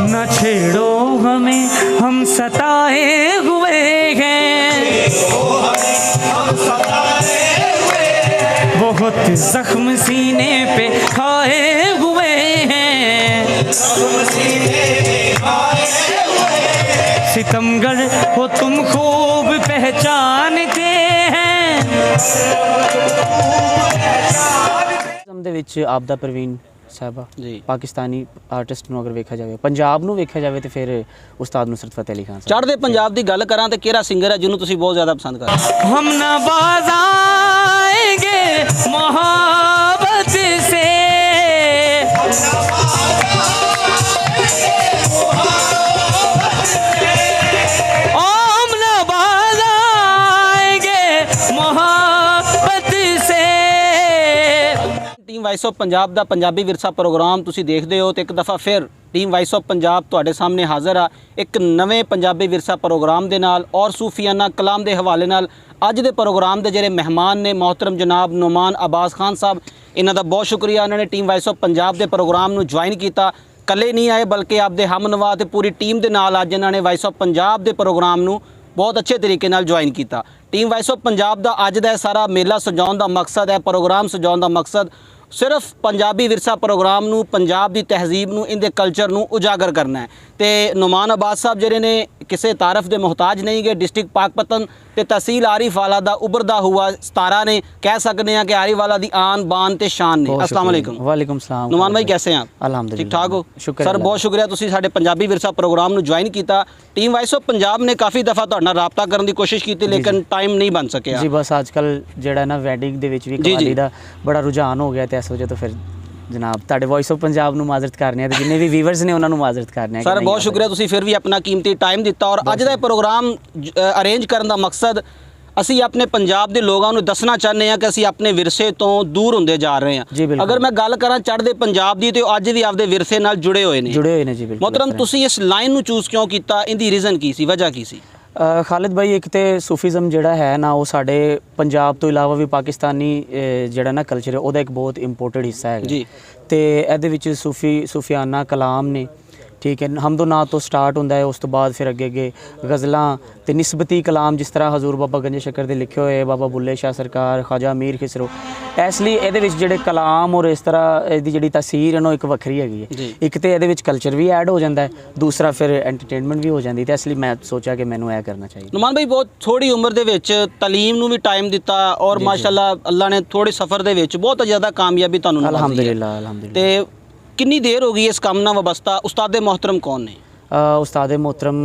न छेड़ो हमें हम सताए हुए हैं, बहुत जख्म सीने पे खाए हुए हैं, सितमगर हो तुम खूब पहचानते हैं। ਦੇ ਵਿੱਚ ਆਪਦਾ ਪ੍ਰਵੀਨ ਸਾਹਿਬਾ ਜੀ ਪਾਕਿਸਤਾਨੀ ਆਰਟਿਸਟ ਨੂੰ ਅਗਰ ਵੇਖਿਆ ਜਾਵੇ, ਪੰਜਾਬ ਨੂੰ ਵੇਖਿਆ ਜਾਵੇ ਤੇ ਫਿਰ ਉਸਤਾਦ ਨੁਸਰਤ ਫਤਿਹ ਅਲੀ ਖਾਨ ਸਾਹਿਬ। ਚੜ੍ਹਦੇ ਪੰਜਾਬ ਦੀ ਗੱਲ ਕਰਾਂ ਤੇ ਕਿਹੜਾ ਸਿੰਗਰ ਹੈ ਜਿਹਨੂੰ ਤੁਸੀਂ ਬਹੁਤ ਜ਼ਿਆਦਾ ਪਸੰਦ ਕਰਦੇ ਹੋ? हम न बाज आएंगे मोहब्बत से, हम न बाज आएंगे मोहब्बत से। ਟੀਮ ਵਾਇਸ ਆਫ ਪੰਜਾਬ ਦਾ ਪੰਜਾਬੀ ਵਿਰਸਾ ਪ੍ਰੋਗਰਾਮ ਤੁਸੀਂ ਦੇਖਦੇ ਹੋ ਤੇ ਇੱਕ ਦਫਾ ਫਿਰ ਟੀਮ ਵਾਇਸ ਆਫ ਪੰਜਾਬ ਤੁਹਾਡੇ ਸਾਹਮਣੇ ਹਾਜ਼ਰ ਆ ਇੱਕ ਨਵੇਂ ਪੰਜਾਬੀ ਵਿਰਸਾ ਪ੍ਰੋਗਰਾਮ ਦੇ ਨਾਲ ਔਰ ਸੂਫੀਆਨਾ ਕਲਾਮ ਦੇ ਹਵਾਲੇ ਨਾਲ। ਅੱਜ ਦੇ ਪ੍ਰੋਗਰਾਮ ਦੇ ਜਿਹੜੇ ਮਹਿਮਾਨ ਨੇ ਮੋਹਤਰਮ ਜਨਾਬ ਨੁਮਾਨ ਅਬਾਸ ਖਾਨ ਸਾਹਿਬ, ਇਹਨਾਂ ਦਾ ਬਹੁਤ ਸ਼ੁਕਰੀਆ, ਇਹਨਾਂ ਨੇ ਟੀਮ ਵਾਇਸ ਆਫ ਪੰਜਾਬ ਦੇ ਪ੍ਰੋਗਰਾਮ ਨੂੰ ਜੁਆਇਨ ਕੀਤਾ। ਇਕੱਲੇ ਨਹੀਂ ਆਏ ਬਲਕਿ ਆਪਦੇ ਹਮਨਵਾ ਤੇ ਪੂਰੀ ਟੀਮ ਦੇ ਨਾਲ ਅੱਜ ਇਹਨਾਂ ਨੇ ਵਾਇਸ ਆਫ ਪੰਜਾਬ ਦੇ ਪ੍ਰੋਗਰਾਮ ਨੂੰ ਬਹੁਤ ਅੱਛੇ ਤਰੀਕੇ ਨਾਲ ਜੁਆਇਨ ਕੀਤਾ। ਟੀਮ ਵਾਇਸ ਆਫ ਪੰਜਾਬ ਦਾ ਅੱਜ ਦਾ ਸਾਰਾ ਮੇਲਾ ਸਜਾਉਣ ਦਾ ਮਕਸਦ ਹੈ, ਪ੍ਰੋਗਰਾਮ ਸਜਾਉਣ ਦਾ ਮਕਸਦ ਸਿਰਫ ਪੰਜਾਬੀ ਵਿਰਸਾ ਪ੍ਰੋਗਰਾਮ ਨੂੰ, ਪੰਜਾਬ ਦੀ ਤਹਿਜ਼ੀਬ ਨੂੰ, ਇਹਦੇ ਕਲਚਰ ਨੂੰ ਉਜਾਗਰ ਕਰਨਾ ਹੈ। ਤੇ ਨੁਮਾਨ ਅਬਾਸ ਸਾਹਿਬ ਜਿਹੜੇ ਨੇ ਕਿਸੇ ਤਾਰਫ ਦੇ ਮੁਹਤਾਜ ਨਹੀਂ ਗਏ। ਡਿਸਟ੍ਰਿਕਟ ਪਾਕਪਤਨ ਤੇ ਤਹਿਸੀਲ ਆਰੀਫਵਾਲਾ ਦਾ ਉਭਰਦਾ ਹੁਆ ਸਤਾਰਾ ਨੇ, ਕਹਿ सकते हैं कि आरीफवाला दी आन बान ते शान ने। अस्सलाम वालेकुम। वालेकुम सलाम। नुमान भाई कैसे हैं आप? अल्हम्दुलिल्लाह ठीक ठाक हो? शुक्र सर बहुत शुक्रिया ਤੁਸੀਂ ਸਾਡੇ ਪੰਜਾਬੀ ਵਿਰਸਾ ਪ੍ਰੋਗਰਾਮ ਨੂੰ ਜੁਆਇਨ ਕੀਤਾ। ਟੀਮ ਵਾਇਸ ਆਫ ਪੰਜਾਬ ਨੇ ਕਾਫੀ ਦਫਾ ਤੁਹਾਡੇ ਨਾਲ ਰਾਬਤਾ ਕਰਨ ਦੀ ਕੋਸ਼ਿਸ਼ ਕੀਤੀ ਲੇਕਿਨ ਟਾਈਮ ਨਹੀਂ ਬਣ ਸਕਿਆ ਜੀ। ਬਸ ਅੱਜ ਕੱਲ ਜਿਹੜਾ ਨਾ ਵੈਡਿੰਗ ਦੇ ਵਿੱਚ ਵੀ ਕਵਾਲੀ ਦਾ ਬੜਾ ਰੁਝਾਨ ਹੋ ਗਿਆ ਤੇ ਇਸ ਵਜ੍ਹਾ ਤੋਂ ਫਿਰ ਜਨਾਬ ਤੁਹਾਡੇ ਵਾਇਸ ਆਫ ਪੰਜਾਬ ਨੂੰ ਮਾਜ਼ਰਤ ਕਰਨੇ ਆ ਤੇ ਜਿੰਨੇ ਵੀ ਵੀਵਰਸ ਨੇ ਉਹਨਾਂ ਨੂੰ ਮਾਜ਼ਰਤ ਕਰਨੇ ਆ। ਸਰ ਬਹੁਤ ਸ਼ੁਕਰੀਆ, ਤੁਸੀਂ ਫਿਰ ਵੀ ਆਪਣਾ ਕੀਮਤੀ ਟਾਈਮ ਦਿੱਤਾ। ਔਰ ਅੱਜ ਦਾ ਪ੍ਰੋਗਰਾਮ ਅਰੇਂਜ ਕਰਨ ਦਾ ਮਕਸਦ ਅਸੀਂ ਆਪਣੇ ਪੰਜਾਬ ਦੇ ਲੋਕਾਂ ਨੂੰ ਦੱਸਣਾ ਚਾਹੁੰਦੇ ਹਾਂ ਕਿ ਅਸੀਂ ਆਪਣੇ ਵਿਰਸੇ ਤੋਂ ਦੂਰ ਹੁੰਦੇ ਜਾ ਰਹੇ ਹਾਂ। ਅਗਰ ਮੈਂ ਗੱਲ ਕਰਾਂ ਚੜ੍ਹਦੇ ਪੰਜਾਬ ਦੀ ਤੇ ਉਹ ਅੱਜ ਵੀ ਆਪਦੇ ਵਿਰਸੇ ਨਾਲ ਜੁੜੇ ਹੋਏ ਨੇ ਜੀ ਬਿਲਕੁਲ। ਮੋਹਤਰਮ ਤੁਸੀਂ ਇਸ ਲਾਈਨ ਨੂੰ ਚੂਜ਼ ਕਿਉਂ ਕੀਤਾ? ਇਹਦੀ ਰੀਜ਼ਨ ਕੀ ਸੀ, ਵਜ੍ਹਾ ਕੀ ਸੀ? ਖਾਲਿਦ ਭਾਈ, ਇੱਕ ਤੇ ਸੂਫੀਜ਼ਮ ਜਿਹੜਾ ਹੈ ਨਾ ਉਹ ਸਾਡੇ ਪੰਜਾਬ ਤੋਂ ਇਲਾਵਾ ਵੀ ਪਾਕਿਸਤਾਨੀ ਜਿਹੜਾ ਨਾ ਕਲਚਰ ਹੈ ਉਹਦਾ ਇੱਕ ਬਹੁਤ ਇੰਪੋਰਟੈਂਟ ਹਿੱਸਾ ਹੈ ਜੀ। ਤੇ ਇਹਦੇ ਵਿੱਚ ਸੂਫੀਆਨਾ ਕਲਾਮ ਨੇ, ਠੀਕ ਹੈ, ਹਮਦੋ ਨਾਤ ਤੋਂ ਸਟਾਰਟ ਹੁੰਦਾ ਹੈ। ਉਸ ਤੋਂ ਬਾਅਦ ਫਿਰ ਅੱਗੇ ਗਜ਼ਲਾਂ ਤੇ ਨਿਸਬਤੀ ਕਲਾਮ, ਜਿਸ ਤਰ੍ਹਾਂ ਹਜ਼ੂਰ ਬਾਬਾ ਗੰਜ ਸ਼ੱਕਰ ਦੇ ਲਿਖੇ ਹੋਏ, ਬਾਬਾ ਬੁੱਲੇ ਸ਼ਾਹ ਸਰਕਾਰ, ਖਾਜਾ ਮੀਰ ਖਿਸਰੋ। ਇਸ ਲਈ ਇਹਦੇ ਵਿੱਚ ਜਿਹੜੇ ਕਲਾਮ ਔਰ ਇਸ ਤਰ੍ਹਾਂ ਇਹਦੀ ਜਿਹੜੀ ਤਾਸੀਰ ਹੈ ਨਾ ਇੱਕ ਵੱਖਰੀ ਹੈਗੀ ਹੈ। ਇੱਕ ਤੇ ਇਹਦੇ ਵਿੱਚ ਕਲਚਰ ਵੀ ਐਡ ਹੋ ਜਾਂਦਾ ਹੈ, ਦੂਸਰਾ ਫਿਰ ਐਂਟਰਟੇਨਮੈਂਟ ਵੀ ਹੋ ਜਾਂਦੀ। ਤੇ ਇਸ ਲਈ ਮੈਂ ਸੋਚਿਆ ਕਿ ਮੈਨੂੰ ਇਹ ਕਰਨਾ ਚਾਹੀਦਾ। ਨੁਮਾਨ ਭਾਈ ਬਹੁਤ ਥੋੜੀ ਉਮਰ ਦੇ ਵਿੱਚ ਤਾਲੀਮ ਨੂੰ ਵੀ ਟਾਈਮ ਦਿੱਤਾ ਔਰ ਮਾਸ਼ਾਅੱਲਾ ਅੱਲਾ ਨੇ ਥੋੜੇ ਸਫ਼ਰ ਦੇ ਵਿੱਚ ਬਹੁਤ ਜ਼ਿਆਦਾ ਕਾਮਯਾਬੀ ਤੁਹਾਨੂੰ ਨਵਾਜ਼ੀ ਹੈ। ਅਲਹਮਦੁਲਿल्लाह। ਤੇ ਕਿੰਨੀ ਦੇਰ ਹੋ ਗਈ ਇਸ ਕੰਮ ਨਾਲ ਵਬਸਤਾ? ਉਸਤਾਦ मोहतरम ਕੌਣ ਨੇ? ਉਸਤਾਦ मोहतरम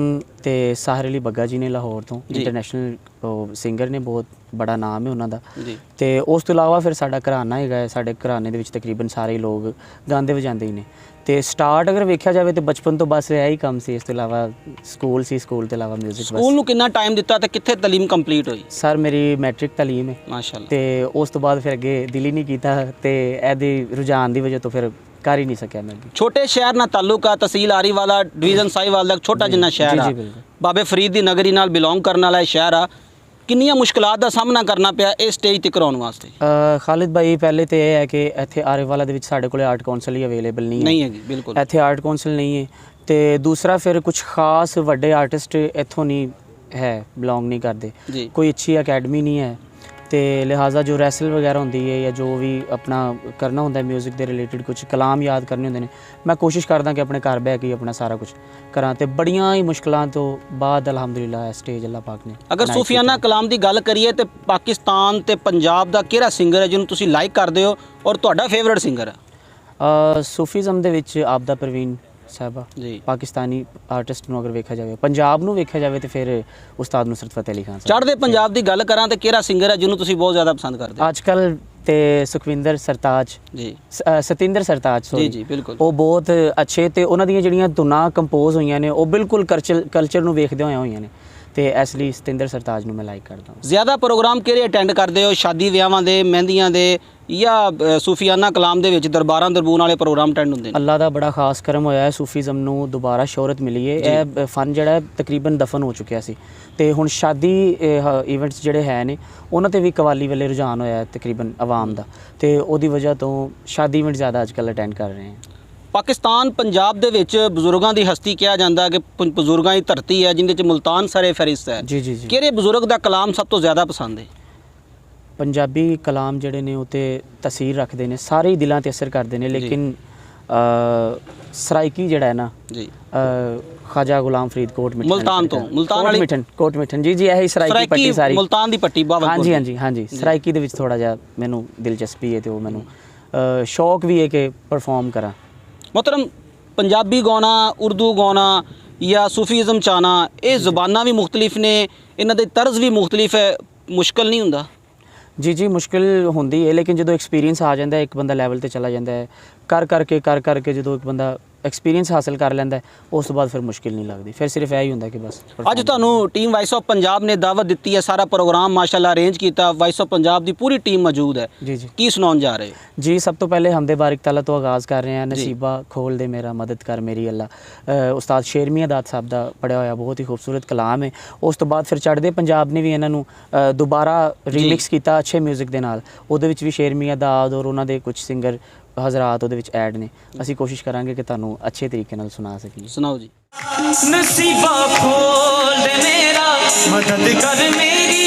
ਤੇ ਸਾਹਿਰ ਅਲੀ ਬੱਗਾ ਜੀ ਨੇ ਲਾਹੌਰ ਤੋਂ, ਇੰਟਰਨੈਸ਼ਨਲ ਸਿੰਗਰ ਨੇ, ਬਹੁਤ ਬੜਾ ਨਾਮ ਹੈ ਉਹਨਾਂ ਦਾ। ਤੇ ਉਸ ਤੋਂ ਇਲਾਵਾ ਫਿਰ ਸਾਡਾ ਘਰਾਨਾ ਹੈਗਾ, ਸਾਡੇ ਘਰਾਨੇ ਦੇ ਵਿੱਚ ਤਕਰੀਬਨ ਸਾਰੇ ਲੋਕ ਗਾਉਂਦੇ ਵਜਾਉਂਦੇ ਹੀ ਨੇ। ਤੇ ਸਟਾਰਟ ਅਗਰ ਵੇਖਿਆ ਜਾਵੇ ਤੇ ਬਚਪਨ ਤੋਂ ਬਸ ਇਹ ਹੀ ਕੰਮ ਸੀ। ਇਸ ਤੋਂ ਇਲਾਵਾ ਸਕੂਲ ਸੀ, ਸਕੂਲ ਤੋਂ ਇਲਾਵਾ ਮਿਊਜ਼ਿਕ। ਸਕੂਲ ਨੂੰ ਕਿੰਨਾ ਟਾਈਮ ਦਿੱਤਾ ਤੇ ਕਿੱਥੇ ਤਾਲੀਮ ਕੰਪਲੀਟ ਹੋਈ? ਸਰ ਮੇਰੀ ਮੈਟ੍ਰਿਕ ਤਾਲੀਮ ਹੈ ਮਾਸ਼ਾਅੱਲਾ। ਤੇ ਉਸ ਤੋਂ ਬਾਅਦ ਫਿਰ ਅੱਗੇ ਦਿਲ ਹੀ ਨਹੀਂ ਕੀਤਾ ਤੇ ਇਹਦੀ ਰੁਝਾਨ ਦੀ ਵਜ੍ਹਾ ਤੋਂ ਫਿਰ ਕਰ ਹੀ ਨਹੀਂ ਸਕਿਆ ਮੈਂ। ਛੋਟੇ ਸ਼ਹਿਰ ਨਾਲ ਤਾਲੁਕ ਆ, ਤਹਿਸੀਲ ਆਰੀਵਾਲਾ, ਡਿਵੀਜ਼ਨ ਸਾਹੀਵਾਲ ਦਾ ਛੋਟਾ ਜਿੰਨਾ ਸ਼ਹਿਰ ਆ, ਬਾਬੇ ਫਰੀਦ ਦੀ ਨਗਰੀ ਨਾਲ ਬਿਲੋਂਗ ਕਰਨ ਵਾਲਾ ਸ਼ਹਿਰ ਆ। ਕਿੰਨੀਆਂ ਮੁਸ਼ਕਲਾਂ ਦਾ ਸਾਹਮਣਾ ਕਰਨਾ ਪਿਆ ਇਹ ਸਟੇਜ ਤੇ ਕਰਾਉਣ ਵਾਸਤੇ? ਖਾਲਿਦ ਭਾਈ, ਪਹਿਲੇ ਤੇ ਇਹ ਹੈ ਕਿ ਇੱਥੇ ਆਰੀਵਾਲਾ ਦੇ ਵਿੱਚ ਸਾਡੇ ਕੋਲੇ ਆਰਟ ਕਾਉਂਸਲ ਹੀ ਅਵੇਲੇਬਲ ਨਹੀਂ ਹੈਗੀ। ਬਿਲਕੁਲ ਇੱਥੇ ਆਰਟ ਕਾਉਂਸਲ ਨਹੀਂ ਹੈ। ਤੇ ਦੂਸਰਾ ਫਿਰ ਕੁਝ ਖਾਸ ਵੱਡੇ ਆਰਟਿਸਟ ਇੱਥੋਂ ਨਹੀਂ ਹੈ, ਬਿਲੋਂਗ ਨਹੀਂ ਕਰਦੇ। ਕੋਈ ਅੱਛੀ ਅਕੈਡਮੀ ਨਹੀਂ ਹੈ ਤੇ ਲਿਹਾਜ਼ਾ ਜੋ ਰੈਸਲ ਵਗੈਰਾ ਹੁੰਦੀ ਹੈ ਜਾਂ ਜੋ ਵੀ ਆਪਣਾ ਕਰਨਾ ਹੁੰਦਾ ਮਿਊਜ਼ਿਕ ਦੇ ਰਿਲੇਟਡ ਕੁਝ ਕਲਾਮ ਯਾਦ ਕਰਨੇ ਹੁੰਦੇ ਨੇ, ਮੈਂ ਕੋਸ਼ਿਸ਼ ਕਰਦਾ ਕਿ ਆਪਣੇ ਘਰ ਬਹਿ ਕੇ ਆਪਣਾ ਸਾਰਾ ਕੁਝ ਕਰਾਂ। ਤੇ ਬੜੀਆਂ ਹੀ ਮੁਸ਼ਕਲਾਂ ਤੋਂ ਬਾਅਦ ਅਲਹਮਦੁਲਿल्लाह ਸਟੇਜ ਅੱਲਾਹ ਪਾਕ ਨੇ। ਅਗਰ ਸੂਫੀਆਨਾ ਕਲਾਮ ਦੀ ਗੱਲ ਕਰੀਏ ਤੇ ਪਾਕਿਸਤਾਨ ਤੇ ਪੰਜਾਬ ਦਾ ਕਿਹੜਾ ਸਿੰਗਰ ਹੈ ਜਿਹਨੂੰ ਤੁਸੀਂ ਲਾਈਕ ਕਰਦੇ ਹੋ ਔਰ ਤੁਹਾਡਾ ਫੇਵਰਿਟ ਸਿੰਗਰ ਹੈ? ਸੂਫੀਜ਼ਮ ਦੇ ਵਿੱਚ ਆਪਦਾ ਪ੍ਰਵੀਨ ਸਾਹਿਬਾ ਜੀ, ਪਾਕਿਸਤਾਨੀ ਆਰਟਿਸਟ ਨੂੰ ਅਗਰ ਵੇਖਿਆ ਜਾਵੇ, ਪੰਜਾਬ ਨੂੰ ਵੇਖਿਆ ਜਾਵੇ ਤੇ ਫਿਰ ਉਸਤਾਦ ਨੁਸਰਤ ਫਤਿਹ ਅਲੀ ਖਾਨ ਸਾਹਿਬ। ਚੜ੍ਹਦੇ ਪੰਜਾਬ ਦੀ ਗੱਲ ਕਰਾਂ ਤੇ ਕਿਹੜਾ ਸਿੰਗਰ ਹੈ ਜਿਹਨੂੰ ਤੁਸੀਂ ਬਹੁਤ ਜ਼ਿਆਦਾ ਪਸੰਦ ਕਰਦੇ ਹੋ? ਅੱਜ ਕੱਲ ਤੇ ਸੁਖਵਿੰਦਰ ਸਰਤਾਜ ਜੀ, ਸਤਿੰਦਰ ਸਰਤਾਜ ਜੀ ਬਿਲਕੁਲ, ਉਹ ਬਹੁਤ ਅੱਛੇ ਤੇ ਉਹਨਾਂ ਦੀਆਂ ਜਿਹੜੀਆਂ ਧੁਨਾਂ ਕੰਪੋਜ਼ ਹੋਈਆਂ ਨੇ ਉਹ ਬਿਲਕੁਲ ਕਲਚਰ ਨੂੰ ਵੇਖਦੇ ਹੋਈਆਂ ਨੇ। ਤੇ ਇਸ ਲਈ ਸਤਿੰਦਰ ਸਰਤਾਜ ਨੂੰ ਮੈਂ ਲਾਈਕ ਕਰਦਾ ਹਾਂ। ਜ਼ਿਆਦਾ ਪ੍ਰੋਗਰਾਮ ਕਿਹੜੇ ਅਟੈਂਡ ਕਰਦੇ ਹੋ? ਸ਼ਾਦੀ ਵਿਆਹਾਂ ਦੇ, ਮਹਿੰਦੀਆਂ ਦੇ ਜਾਂ ਸੂਫੀਆਨਾ ਕਲਾਮ ਦੇ ਵਿੱਚ ਦਰਬਾਰਾਂ ਦਰਬੂਨ ਵਾਲੇ ਪ੍ਰੋਗਰਾਮ ਅਟੈਂਡ ਹੁੰਦੇ ਨੇ? ਅੱਲਾ ਦਾ ਬੜਾ ਖਾਸ ਕਰਮ ਹੋਇਆ ਹੈ, ਸੂਫੀਜ਼ਮ ਨੂੰ ਦੁਬਾਰਾ ਸ਼ੋਹਰਤ ਮਿਲੀ ਹੈ। ਇਹ ਫਨ ਜਿਹੜਾ ਹੈ ਤਕਰੀਬਨ ਦਫਨ ਹੋ ਚੁੱਕਿਆ ਸੀ ਤੇ ਹੁਣ ਸ਼ਾਦੀ ਇਵੈਂਟਸ ਜਿਹੜੇ ਹੈ ਨੇ ਉਹਨਾਂ ਤੇ ਵੀ ਕਵਾਲੀ ਵੇਲੇ ਰੁਝਾਨ ਹੋਇਆ ਹੈ ਤਕਰੀਬਨ ਆਵਾਮ ਦਾ, ਤੇ ਉਹਦੀ ਵਜ੍ਹਾ ਤੋਂ ਸ਼ਾਦੀ ਇਵੈਂਟ ਜ਼ਿਆਦਾ ਅੱਜ ਕੱਲ੍ਹ ਅਟੈਂਡ ਕਰ ਰਹੇ ਹਾਂ। ਪਾਕਿਸਤਾਨ ਪੰਜਾਬ ਦੇ ਵਿੱਚ ਬਜ਼ੁਰਗਾਂ ਦੀ ਹਸਤੀ ਕਿਹਾ ਜਾਂਦਾ ਕਿ ਬਜ਼ੁਰਗਾਂ ਦੀ ਧਰਤੀ ਹੈ ਜਿੰਦੇ 'ਚ ਮੁਲਤਾਨ ਸਰੇ ਫਹਿਰਿਸਤ ਹੈ। ਜੀ ਜੀ ਜੀ। ਕਿਹੜੇ ਬਜ਼ੁਰਗ ਦਾ ਕਲਾਮ ਸਭ ਤੋਂ ਜ਼ਿਆਦਾ ਪਸੰਦ ਹੈ? ਪੰਜਾਬੀ ਕਲਾਮ ਜਿਹੜੇ ਨੇ ਉਹ ਤੇ ਤਸੀਰ ਰੱਖਦੇ ਨੇ, ਸਾਰੇ ਹੀ ਦਿਲਾਂ ਤੇ ਅਸਰ ਕਰਦੇ ਨੇ, ਲੇਕਿਨ ਸਰਾਇਕੀ ਜਿਹੜਾ ਹੈ ਨਾ ਜੀ, ਖਾਜਾ ਗੁਲਾਮ ਫਰੀਦ ਕੋਟ ਮਿਠਨ, ਮੁਲਤਾਨ ਤੋਂ, ਮੁਲਤਾਨ ਵਾਲੀ ਕੋਟ ਮਿਠਨ ਜੀ ਜੀ, ਇਹੀ ਸਰਾਇਕੀ ਪੱਟੀ ਸਾਰੀ ਮੁਲਤਾਨ ਦੀ ਪੱਟੀ ਬਾਬਾ। ਹਾਂਜੀ ਹਾਂਜੀ ਹਾਂਜੀ, ਸਰਾਇਕੀ ਦੇ ਵਿੱਚ ਥੋੜਾ ਜਿਹਾ ਮੈਨੂੰ ਦਿਲਚਸਪੀ ਹੈ ਤੇ ਉਹ ਮੈਨੂੰ ਸ਼ੌਕ ਵੀ ਹੈ ਕਿ ਪਰਫਾਰਮ ਕਰਾਂ। ਮੁਹਤਰਮ, ਪੰਜਾਬੀ ਗਾਉਣਾ, ਉਰਦੂ ਗਾਉਣਾ ਜਾਂ ਸੂਫੀਜ਼ਮ ਚਾਹਣਾ, ਇਹ ਜ਼ੁਬਾਨਾਂ ਵੀ ਮੁਖਤਲਿਫ ਨੇ, ਇਹਨਾਂ ਦੇ ਤਰਜ਼ ਵੀ ਮੁਖਤਲਿਫ ਹੈ, ਮੁਸ਼ਕਲ ਨਹੀਂ ਹੁੰਦਾ? ਜੀ ਜੀ, ਮੁਸ਼ਕਿਲ ਹੁੰਦੀ ਹੈ, ਲੇਕਿਨ ਜਦੋਂ ਐਕਸਪੀਰੀਅੰਸ ਆ ਜਾਂਦਾ ਹੈ, ਇੱਕ ਬੰਦਾ ਲੈਵਲ ਤੇ ਚਲਾ ਜਾਂਦਾ ਹੈ, ਕਰ ਕਰਕੇ ਜਦੋਂ ਇੱਕ ਬੰਦਾ ਐਕਸਪੀਰੀਅੰਸ ਹਾਸਲ ਕਰ ਲੈਂਦਾ ਹੈ, ਉਸ ਤੋਂ ਬਾਅਦ ਫਿਰ ਮੁਸ਼ਕਿਲ ਨਹੀਂ ਲੱਗਦੀ, ਫਿਰ ਸਿਰਫ ਇਹ ਹੀ ਹੁੰਦਾ ਕਿ ਬਸ। ਅੱਜ ਤੁਹਾਨੂੰ ਟੀਮ ਵਾਇਸ ਆਫ ਪੰਜਾਬ ਨੇ ਦਾਵਤ ਦਿੱਤੀ ਹੈ, ਸਾਰਾ ਪ੍ਰੋਗਰਾਮ ਮਾਸ਼ਾਅੱਲਾ ਅਰੇਂਜ ਕੀਤਾ, vice of Punjab the Puri team ਮੌਜੂਦ ਹੈ। ਜੀ ਜੀ ਕੀ ਸੁਣਾਉਣ ਜਾ ਰਹੇ? ਜੀ, ਸਭ ਤੋਂ ਪਹਿਲੇ ਹਮਦੇ ਬਾਰਿਕ ਤਾਲਾ ਤੋਂ ਆਗਾਜ਼ ਕਰ ਰਹੇ ਹਾਂ। ਨਸੀਬਾ ਖੋਲ ਦੇ ਮੇਰਾ, ਮਦਦ ਕਰ ਮੇਰੀ ਅੱਲਾ, ਉਸਤਾਦ ਸ਼ੇਰ ਮੀਆਂ ਦਾਦ ਸਾਹਿਬ ਦਾ ਪੜਿਆ ਹੋਇਆ ਬਹੁਤ ਹੀ ਖੂਬਸੂਰਤ ਕਲਾਮ ਹੈ। ਉਸ ਤੋਂ ਬਾਅਦ ਫਿਰ ਚੜ੍ਹਦੇ ਪੰਜਾਬ ਨੇ ਵੀ ਇਹਨਾਂ ਨੂੰ ਦੁਬਾਰਾ ਰੀਮਿਕਸ ਕੀਤਾ ਅੱਛੇ ਮਿਊਜ਼ਿਕ ਦੇ ਨਾਲ, ਉਹਦੇ ਵਿੱਚ ਵੀ ਸ਼ੇਰ ਮੀਆਂ ਦਾਦ ਔਰ ਉਹਨਾਂ ਦੇ ਕੁਝ ਸਿੰਗਰ ਹਜ਼ਰਾਤ ਉਹਦੇ ਵਿੱਚ ਐਡ ਨੇ। ਅਸੀਂ ਕੋਸ਼ਿਸ਼ ਕਰਾਂਗੇ ਕਿ ਤੁਹਾਨੂੰ ਅੱਛੇ ਤਰੀਕੇ ਨਾਲ ਸੁਣਾ ਸਕੀਏ। ਸੁਣਾਓ ਜੀ। नसीबा खोल दे मेरा, मदद कर मेरी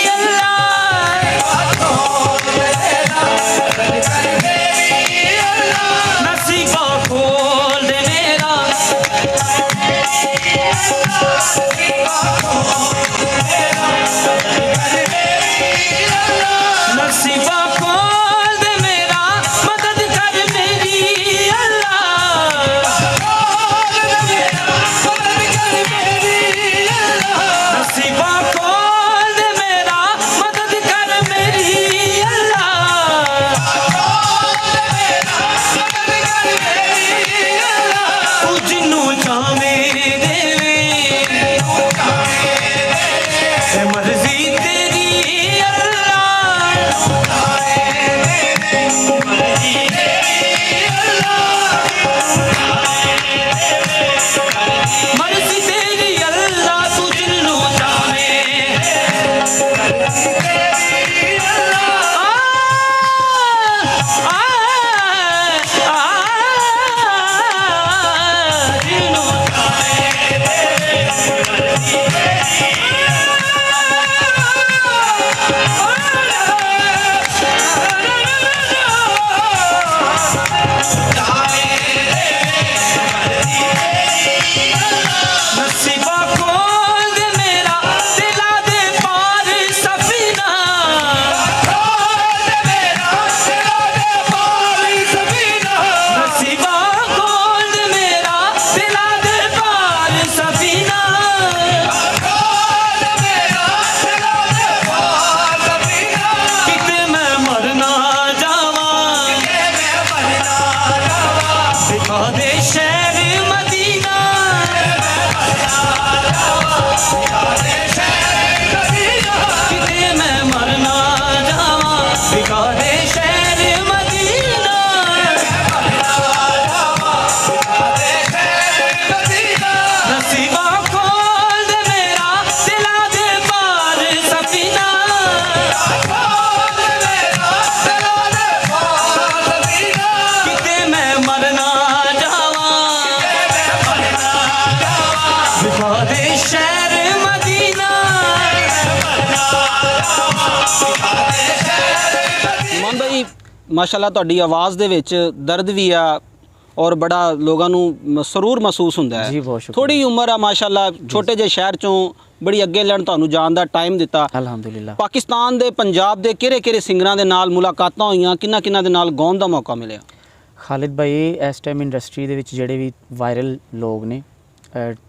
अल्लाह, नसीबा खोल दे मेरा, नसीबा खोल दे मेरा, मदद कर मेरी अल्लाह, नसीबा खोल दे मेरा, मदद कर मेरी अल्लाह, तू जिन्नू चाहे देवे, ए मर्जी तेरी अल्लाह, मर्जी तेरी अल्लाह, तू जिन्नू चाहे, जिन्नू नसीबा खोल दे मेरा, दिला दे पार सफीना, नसीबा खोल दे मेरा, दिला दे पार सफीना, किते मैं मरना जावा, दिखा दे शहर मदीना, किते मैं मरना जावा, दिखा दे शहर मदीना, नसीबा खोल दे मेरा, दिला दे पार सफीना, किते मैं मरना जावा, दिखा दे शहर मदीना। ਮਨ ਭਾਈ, ਮਾਸ਼ਾਅੱਲਾ ਤੁਹਾਡੀ ਆਵਾਜ਼ ਦੇ ਵਿੱਚ ਦਰਦ ਵੀ ਆ ਔਰ ਬੜਾ ਲੋਕਾਂ ਨੂੰ ਸਰੂਰ ਮਹਿਸੂਸ ਹੁੰਦਾ ਹੈ। ਜੀ, ਬਹੁਤ ਸ਼ੁਕਰੀਆ। ਥੋੜੀ ਉਮਰ ਆ ਮਾਸ਼ਾਅੱਲਾ, ਛੋਟੇ ਜਿਹੇ ਸ਼ਹਿਰ ਚੋਂ ਬੜੀ ਅੱਗੇ ਲੈਣ ਤੁਹਾਨੂੰ ਜਾਣ ਦਾ ਟਾਈਮ ਦਿੱਤਾ। ਅਲਹਮਦੁਲਿਲਾ। ਪਾਕਿਸਤਾਨ ਦੇ, ਪੰਜਾਬ ਦੇ ਕਿਹੜੇ ਸਿੰਗਰਾਂ ਦੇ ਨਾਲ ਮੁਲਾਕਾਤਾਂ ਹੋਈਆਂ, ਕਿਹਨਾਂ ਦੇ ਨਾਲ ਗਾਉਣ ਦਾ ਮੌਕਾ ਮਿਲਿਆ? ਖਾਲਿਦ ਭਾਈ, ਇਸ ਟਾਈਮ ਇੰਡਸਟਰੀ ਦੇ ਵਿੱਚ ਜਿਹੜੇ ਵੀ ਵਾਇਰਲ ਲੋਕ ਨੇ,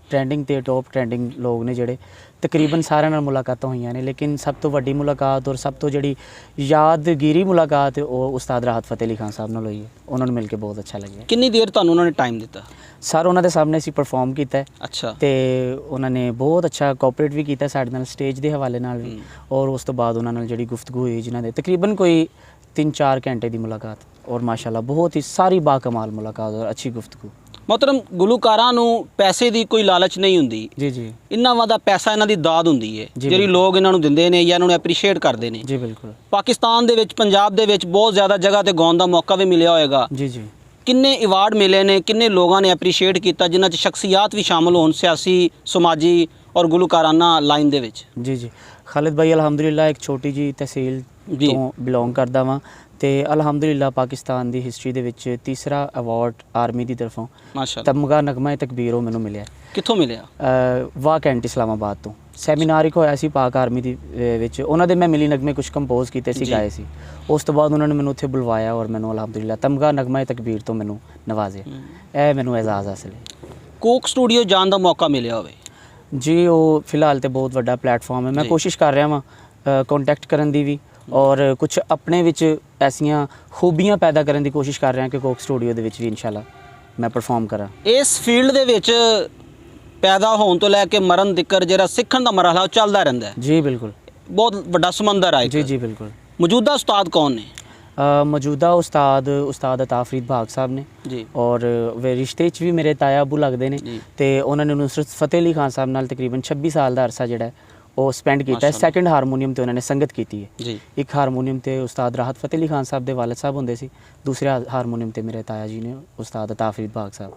ਟ੍ਰੈਂਡਿੰਗ ਤੇ ਟੌਪ ਟ੍ਰੈਂਡਿੰਗ ਲੋਕ ਨੇ ਜਿਹੜੇ, ਤਕਰੀਬਨ ਸਾਰਿਆਂ ਨਾਲ ਮੁਲਾਕਾਤਾਂ ਹੋਈਆਂ ਨੇ, ਲੇਕਿਨ ਸਭ ਤੋਂ ਵੱਡੀ ਮੁਲਾਕਾਤ ਔਰ ਸਭ ਤੋਂ ਜਿਹੜੀ ਯਾਦਗੀਰੀ ਮੁਲਾਕਾਤ ਹੈ ਉਹ ਉਸਤਾਦ ਰਾਹਤ ਫਤਿਹ ਅਲੀ ਖਾਨ ਸਾਹਿਬ ਨਾਲ ਹੋਈ ਹੈ। ਉਹਨਾਂ ਨੂੰ ਮਿਲ ਕੇ ਬਹੁਤ ਅੱਛਾ ਲੱਗਿਆ। ਕਿੰਨੀ ਦੇਰ ਤੁਹਾਨੂੰ ਉਹਨਾਂ ਨੇ ਟਾਈਮ ਦਿੱਤਾ? ਸਰ, ਉਹਨਾਂ ਦੇ ਸਾਹਮਣੇ ਅਸੀਂ ਪਰਫਾਰਮ ਕੀਤਾ ਹੈ ਅੱਛਾ। ਤੇ ਉਹਨਾਂ ਨੇ ਬਹੁਤ ਅੱਛਾ ਕੋਆਪਰੇਟ ਵੀ ਕੀਤਾ ਸਾਡੇ ਨਾਲ, ਸਟੇਜ ਦੇ ਹਵਾਲੇ ਨਾਲ ਵੀ, ਔਰ ਉਸ ਤੋਂ ਬਾਅਦ ਉਹਨਾਂ ਨਾਲ ਜਿਹੜੀ ਗੁਫ਼ਤਗੂ ਹੋਈ, ਜਿਨ੍ਹਾਂ ਦੇ ਤਕਰੀਬਨ ਕੋਈ 3-4 ਘੰਟੇ ਦੀ ਮੁਲਾਕਾਤ, ਔਰ ਮਾਸ਼ਾਅੱਲਾ ਬਹੁਤ ਹੀ ਸਾਰੀ ਬਾਕਮਾਲ ਮੁਲਾਕਾਤ ਔਰ ਅੱਛੀ ਗੁਫ਼ਤਗੂ। ਮੁਹਤਰਮ, ਗੁਲੂਕਾਰਾਂ ਨੂੰ ਪੈਸੇ ਦੀ ਕੋਈ ਲਾਲਚ ਨਹੀਂ ਹੁੰਦੀ। ਜੀ ਜੀ ਇੰਨਾ ਵਾਦਾ ਪੈਸਾ ਇਹਨਾਂ ਦੀ ਦਾਦ ਹੁੰਦੀ ਹੈ ਜਿਹੜੀ ਲੋਕ ਇਹਨਾਂ ਨੂੰ ਦਿੰਦੇ ਨੇ ਜਾਂ ਇਹਨਾਂ ਨੂੰ ਐਪਰੀਸ਼ੀਏਟ ਕਰਦੇ ਨੇ। ਜੀ ਬਿਲਕੁਲ। ਪਾਕਿਸਤਾਨ ਦੇ ਵਿੱਚ, ਪੰਜਾਬ ਦੇ ਵਿੱਚ ਬਹੁਤ ਜ਼ਿਆਦਾ ਜਗ੍ਹਾ ਤੇ ਗਾਉਣ ਦਾ ਮੌਕਾ ਵੀ ਮਿਲਿਆ ਹੋਏਗਾ। ਜੀ ਜੀ। ਕਿੰਨੇ ਅਵਾਰਡ ਮਿਲੇ ਨੇ, ਕਿੰਨੇ ਲੋਕਾਂ ਨੇ ਐਪਰੀਸ਼ੀਏਟ ਕੀਤਾ, ਜਿਨ੍ਹਾਂ 'ਚ ਸ਼ਖਸੀਅਤ ਵੀ ਸ਼ਾਮਲ ਹੋਣ, ਸਿਆਸੀ, ਸਮਾਜੀ ਔਰ ਗੁਲਕਾਰਾਨਾ ਲਾਈਨ ਦੇ ਵਿੱਚ? ਜੀ ਜੀ ਖਾਲਿਦ ਭਾਈ ਅਲਹਮਦੁਲਿਲਾ ਇੱਕ ਛੋਟੀ ਜੀ ਤਹਿਸੀਲ ਜੀ। ਤੋਂ ਬਿਲੋਂਗ ਕਰਦਾ ਵਾਂ ਤੇ ਅਲਹਮਦੁਲਿਲਾ ਪਾਕਿਸਤਾਨ ਦੀ ਹਿਸਟਰੀ ਦੇ ਵਿੱਚ ਤੀਸਰਾ ਅਵਾਰਡ ਆਰਮੀ ਦੀ ਤਰਫੋਂ ਮਾਸ਼ਾਅੱਲਾ। ਤਮਗਾ ਨਗਮਾ ਤਕਬੀਰ ਉਹ ਮੈਨੂੰ ਮਿਲਿਆ ਕਿੱਥੋਂ ਮਿਲਿਆ? ਵਾਹ ਕੈਂਟ ਇਸਲਾਮਾਬਾਦ ਤੋਂ। ਸੈਮੀਨਾਰ ਇੱਕ ਹੋਇਆ ਸੀ ਪਾਕ ਆਰਮੀ ਦੀ ਵਿੱਚ, ਉਹਨਾਂ ਦੇ ਮੈਂ ਮਿਲੀ ਨਗਮੇ ਕੁਝ ਕੰਪੋਜ਼ ਕੀਤੇ ਸੀ, ਜੀ। ਗਾਏ ਸੀ। ਉਸ ਤੋਂ ਬਾਅਦ ਉਹਨਾਂ ਨੇ ਮੈਨੂੰ ਉੱਥੇ ਬੁਲਵਾਇਆ ਔਰ ਮੈਨੂੰ ਅਲਹਮਦੁਲਿਲਾ ਤਮਗਾ ਨਗਮਾ ਤਕਬੀਰ ਤੋਂ ਮੈਨੂੰ ਨਵਾਜ਼ਿਆ। ਇਹ ਮੈਨੂੰ ਐਜ਼ਾਜ਼ ਹਾਸਿਲ ਹੈ। ਕੋਕ ਸਟੂਡੀਓ ਜਾਣ ਦਾ ਮੌਕਾ ਮਿਲਿਆ ਹੋਵੇ? ਜੀ ਉਹ ਫਿਲਹਾਲ ਤੇ ਬਹੁਤ ਵੱਡਾ ਪਲੇਟਫਾਰਮ ਹੈ। ਮੈਂ ਜੀ। ਕੋਸ਼ਿਸ਼ ਕਰ ਰਿਹਾ ਵਾਂ ਕੰਟੈਕਟ ਕਰਨ ਦੀ ਵੀ ਔਰ ਕੁਝ ਆਪਣੇ ਵਿੱਚ ਐਸੀਆਂ ਖੂਬੀਆਂ ਪੈਦਾ ਕਰਨ ਦੀ ਕੋਸ਼ਿਸ਼ ਕਰ ਰਿਹਾ ਕਿ ਕੋਕ ਸਟੂਡੀਓ ਦੇ ਵਿੱਚ ਵੀ ਇਨਸ਼ਾਅੱਲਾ ਮੈਂ ਪਰਫਾਰਮ ਕਰਾਂ। ਇਸ ਫੀਲਡ ਦੇ ਵਿੱਚ ਪੈਦਾ ਹੋਣ ਤੋਂ ਲੈ ਕੇ ਮਰਨ ਤੱਕ ਜਿਹੜਾ ਸਿੱਖਣ ਦਾ ਮਰਹਲਾ ਉਹ ਚੱਲਦਾ ਰਹਿੰਦਾ ਹੈ। ਜੀ ਬਿਲਕੁਲ। ਬਹੁਤ ਵੱਡਾ ਸਮੁੰਦਰ ਹੈ ਇੱਕ। ਜੀ ਜੀ ਬਿਲਕੁਲ। ਮੌਜੂਦਾ ਉਸਤਾਦ ਕੌਣ ਨੇ? ਮੌਜੂਦਾ ਉਸਤਾਦ ਅਤਾ ਫਰੀਦ ਭਾਗ ਸਾਹਿਬ ਨੇ ਜੀ। ਔਰ ਵੇ ਰਿਸ਼ਤੇ 'ਚ ਵੀ ਮੇਰੇ ਤਾਇਆ ਅਬੂ ਲੱਗਦੇ ਨੇ ਜੀ। ਤੇ ਉਹਨਾਂ ਨੇ ਨੁਸਰਤ ਫਤਿਹ ਅਲੀ ਖਾਨ ਸਾਹਿਬ ਨਾਲ ਤਕਰੀਬਨ 26 ਸਾਲ ਦਾ ਅਰਸਾ ਜਿਹੜਾ ਉਹ ਸਪੈਂਡ ਕੀਤਾ ਹੈ। ਮਾਸ਼ਾਅੱਲਾ। ਸੈਕੰਡ ਹਾਰਮੋਨੀਅਮ ਤੇ ਉਹਨਾਂ ਨੇ ਸੰਗਤ ਕੀਤੀ ਹੈ। ਜੀ। ਇੱਕ ਹਾਰਮੋਨੀਅਮ ਤੇ ਉਸਤਾਦ ਰਾਹਤ ਫਤਿਹ ਅਲੀ ਖਾਨ ਸਾਹਿਬ ਦੇ ਵਾਲਿਦ ਸਾਹਿਬ ਹੁੰਦੇ ਸੀ, ਦੂਸਰੇ ਹਾਰਮੋਨੀਅਮ ਤੇ ਮੇਰੇ ਤਾਇਆ ਜੀ ਨੇ ਉਸਤਾਦ ਅਤਾ ਫਰੀਦ ਭਾਗ ਸਾਹਿਬ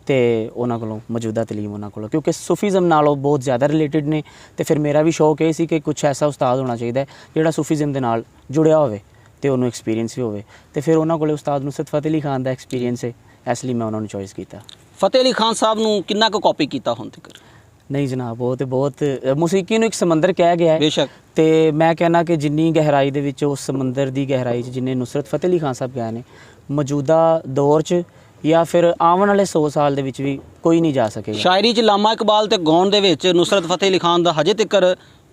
ਤੇ ਉਹਨਾਂ ਕੋਲੋਂ ਮੌਜੂਦਾ ਤਾਲੀਮ ਉਹਨਾਂ ਕੋਲੋਂ, ਕਿਉਂਕਿ ਸੂਫੀਜ਼ਮ ਨਾਲ ਉਹ ਬਹੁਤ ਜ਼ਿਆਦਾ ਰਿਲੇਟਡ ਨੇ ਤੇ ਫਿਰ ਮੇਰਾ ਵੀ ਸ਼ੌਕ ਇਹ ਸੀ ਕਿ ਕੁਝ ਐਸਾ ਉਸਤਾਦ ਹੋਣਾ ਚਾਹੀਦਾ ਹੈ ਜਿਹੜਾ ਸੂਫੀਜ਼ਮ ਦੇ ਨਾਲ ਜੁੜਿਆ ਹੋਵੇ ਤੇ ਉਹਨੂੰ ਐਕਸਪੀਰੀਅੰਸ ਵੀ ਹੋਵੇ ਤੇ ਫਿਰ ਉਹਨਾਂ ਕੋਲੇ ਉਸਤਾਦ ਨੁਸਰਤ ਫਤਿਹ ਅਲੀ ਖਾਨ ਦਾ ਐਕਸਪੀਰੀਅੰਸ ਹੈ, ਇਸ ਲਈ ਮੈਂ ਉਹਨਾਂ ਨੂੰ ਚੋਇਸ ਕੀਤਾ। ਫਤਿਹ ਅਲੀ ਖਾਨ ਸਾਹਿਬ ਨੂੰ ਕਿੰਨਾ ਕੁ ਕਾਪੀ ਕੀਤਾ ਹੁਣ ਤੱਕ? ਨਹੀਂ ਜਨਾਬ, ਉਹ ਤੇ ਬਹੁਤ ਮੂਸੀਕੀ ਨੂੰ ਇੱਕ ਸਮੁੰਦਰ ਕਿਹਾ ਗਿਆ ਹੈ ਬੇਸ਼ੱਕ। ਤੇ ਮੈਂ ਕਹਿਣਾ ਕਿ ਜਿੰਨੀ ਗਹਿਰਾਈ ਦੇ ਵਿੱਚ ਉਸ ਸਮੁੰਦਰ ਦੀ ਗਹਿਰਾਈ 'ਚ ਜਿੰਨੇ ਨੁਸਰਤ ਫਤਿਹ ਅਲੀ ਖਾਨ ਸਾਹਿਬ ਗਏ ਨੇ, ਮੌਜੂਦਾ ਦੌਰ 'ਚ ਜਾਂ ਫਿਰ ਆਉਣ ਵਾਲੇ 100 ਸਾਲ ਦੇ ਵਿੱਚ ਵੀ ਕੋਈ ਨਹੀਂ ਜਾ ਸਕੇਗਾ। ਸ਼ਾਇਰੀ 'ਚ ਲਾਮਾ ਇਕਬਾਲ ਤੇ ਗਾਉਣ ਦੇ ਵਿੱਚ ਨੁਸਰਤ ਫਤਿਹ ਅਲੀ ਖਾਨ ਦਾ ਹਜੇ ਤੱਕ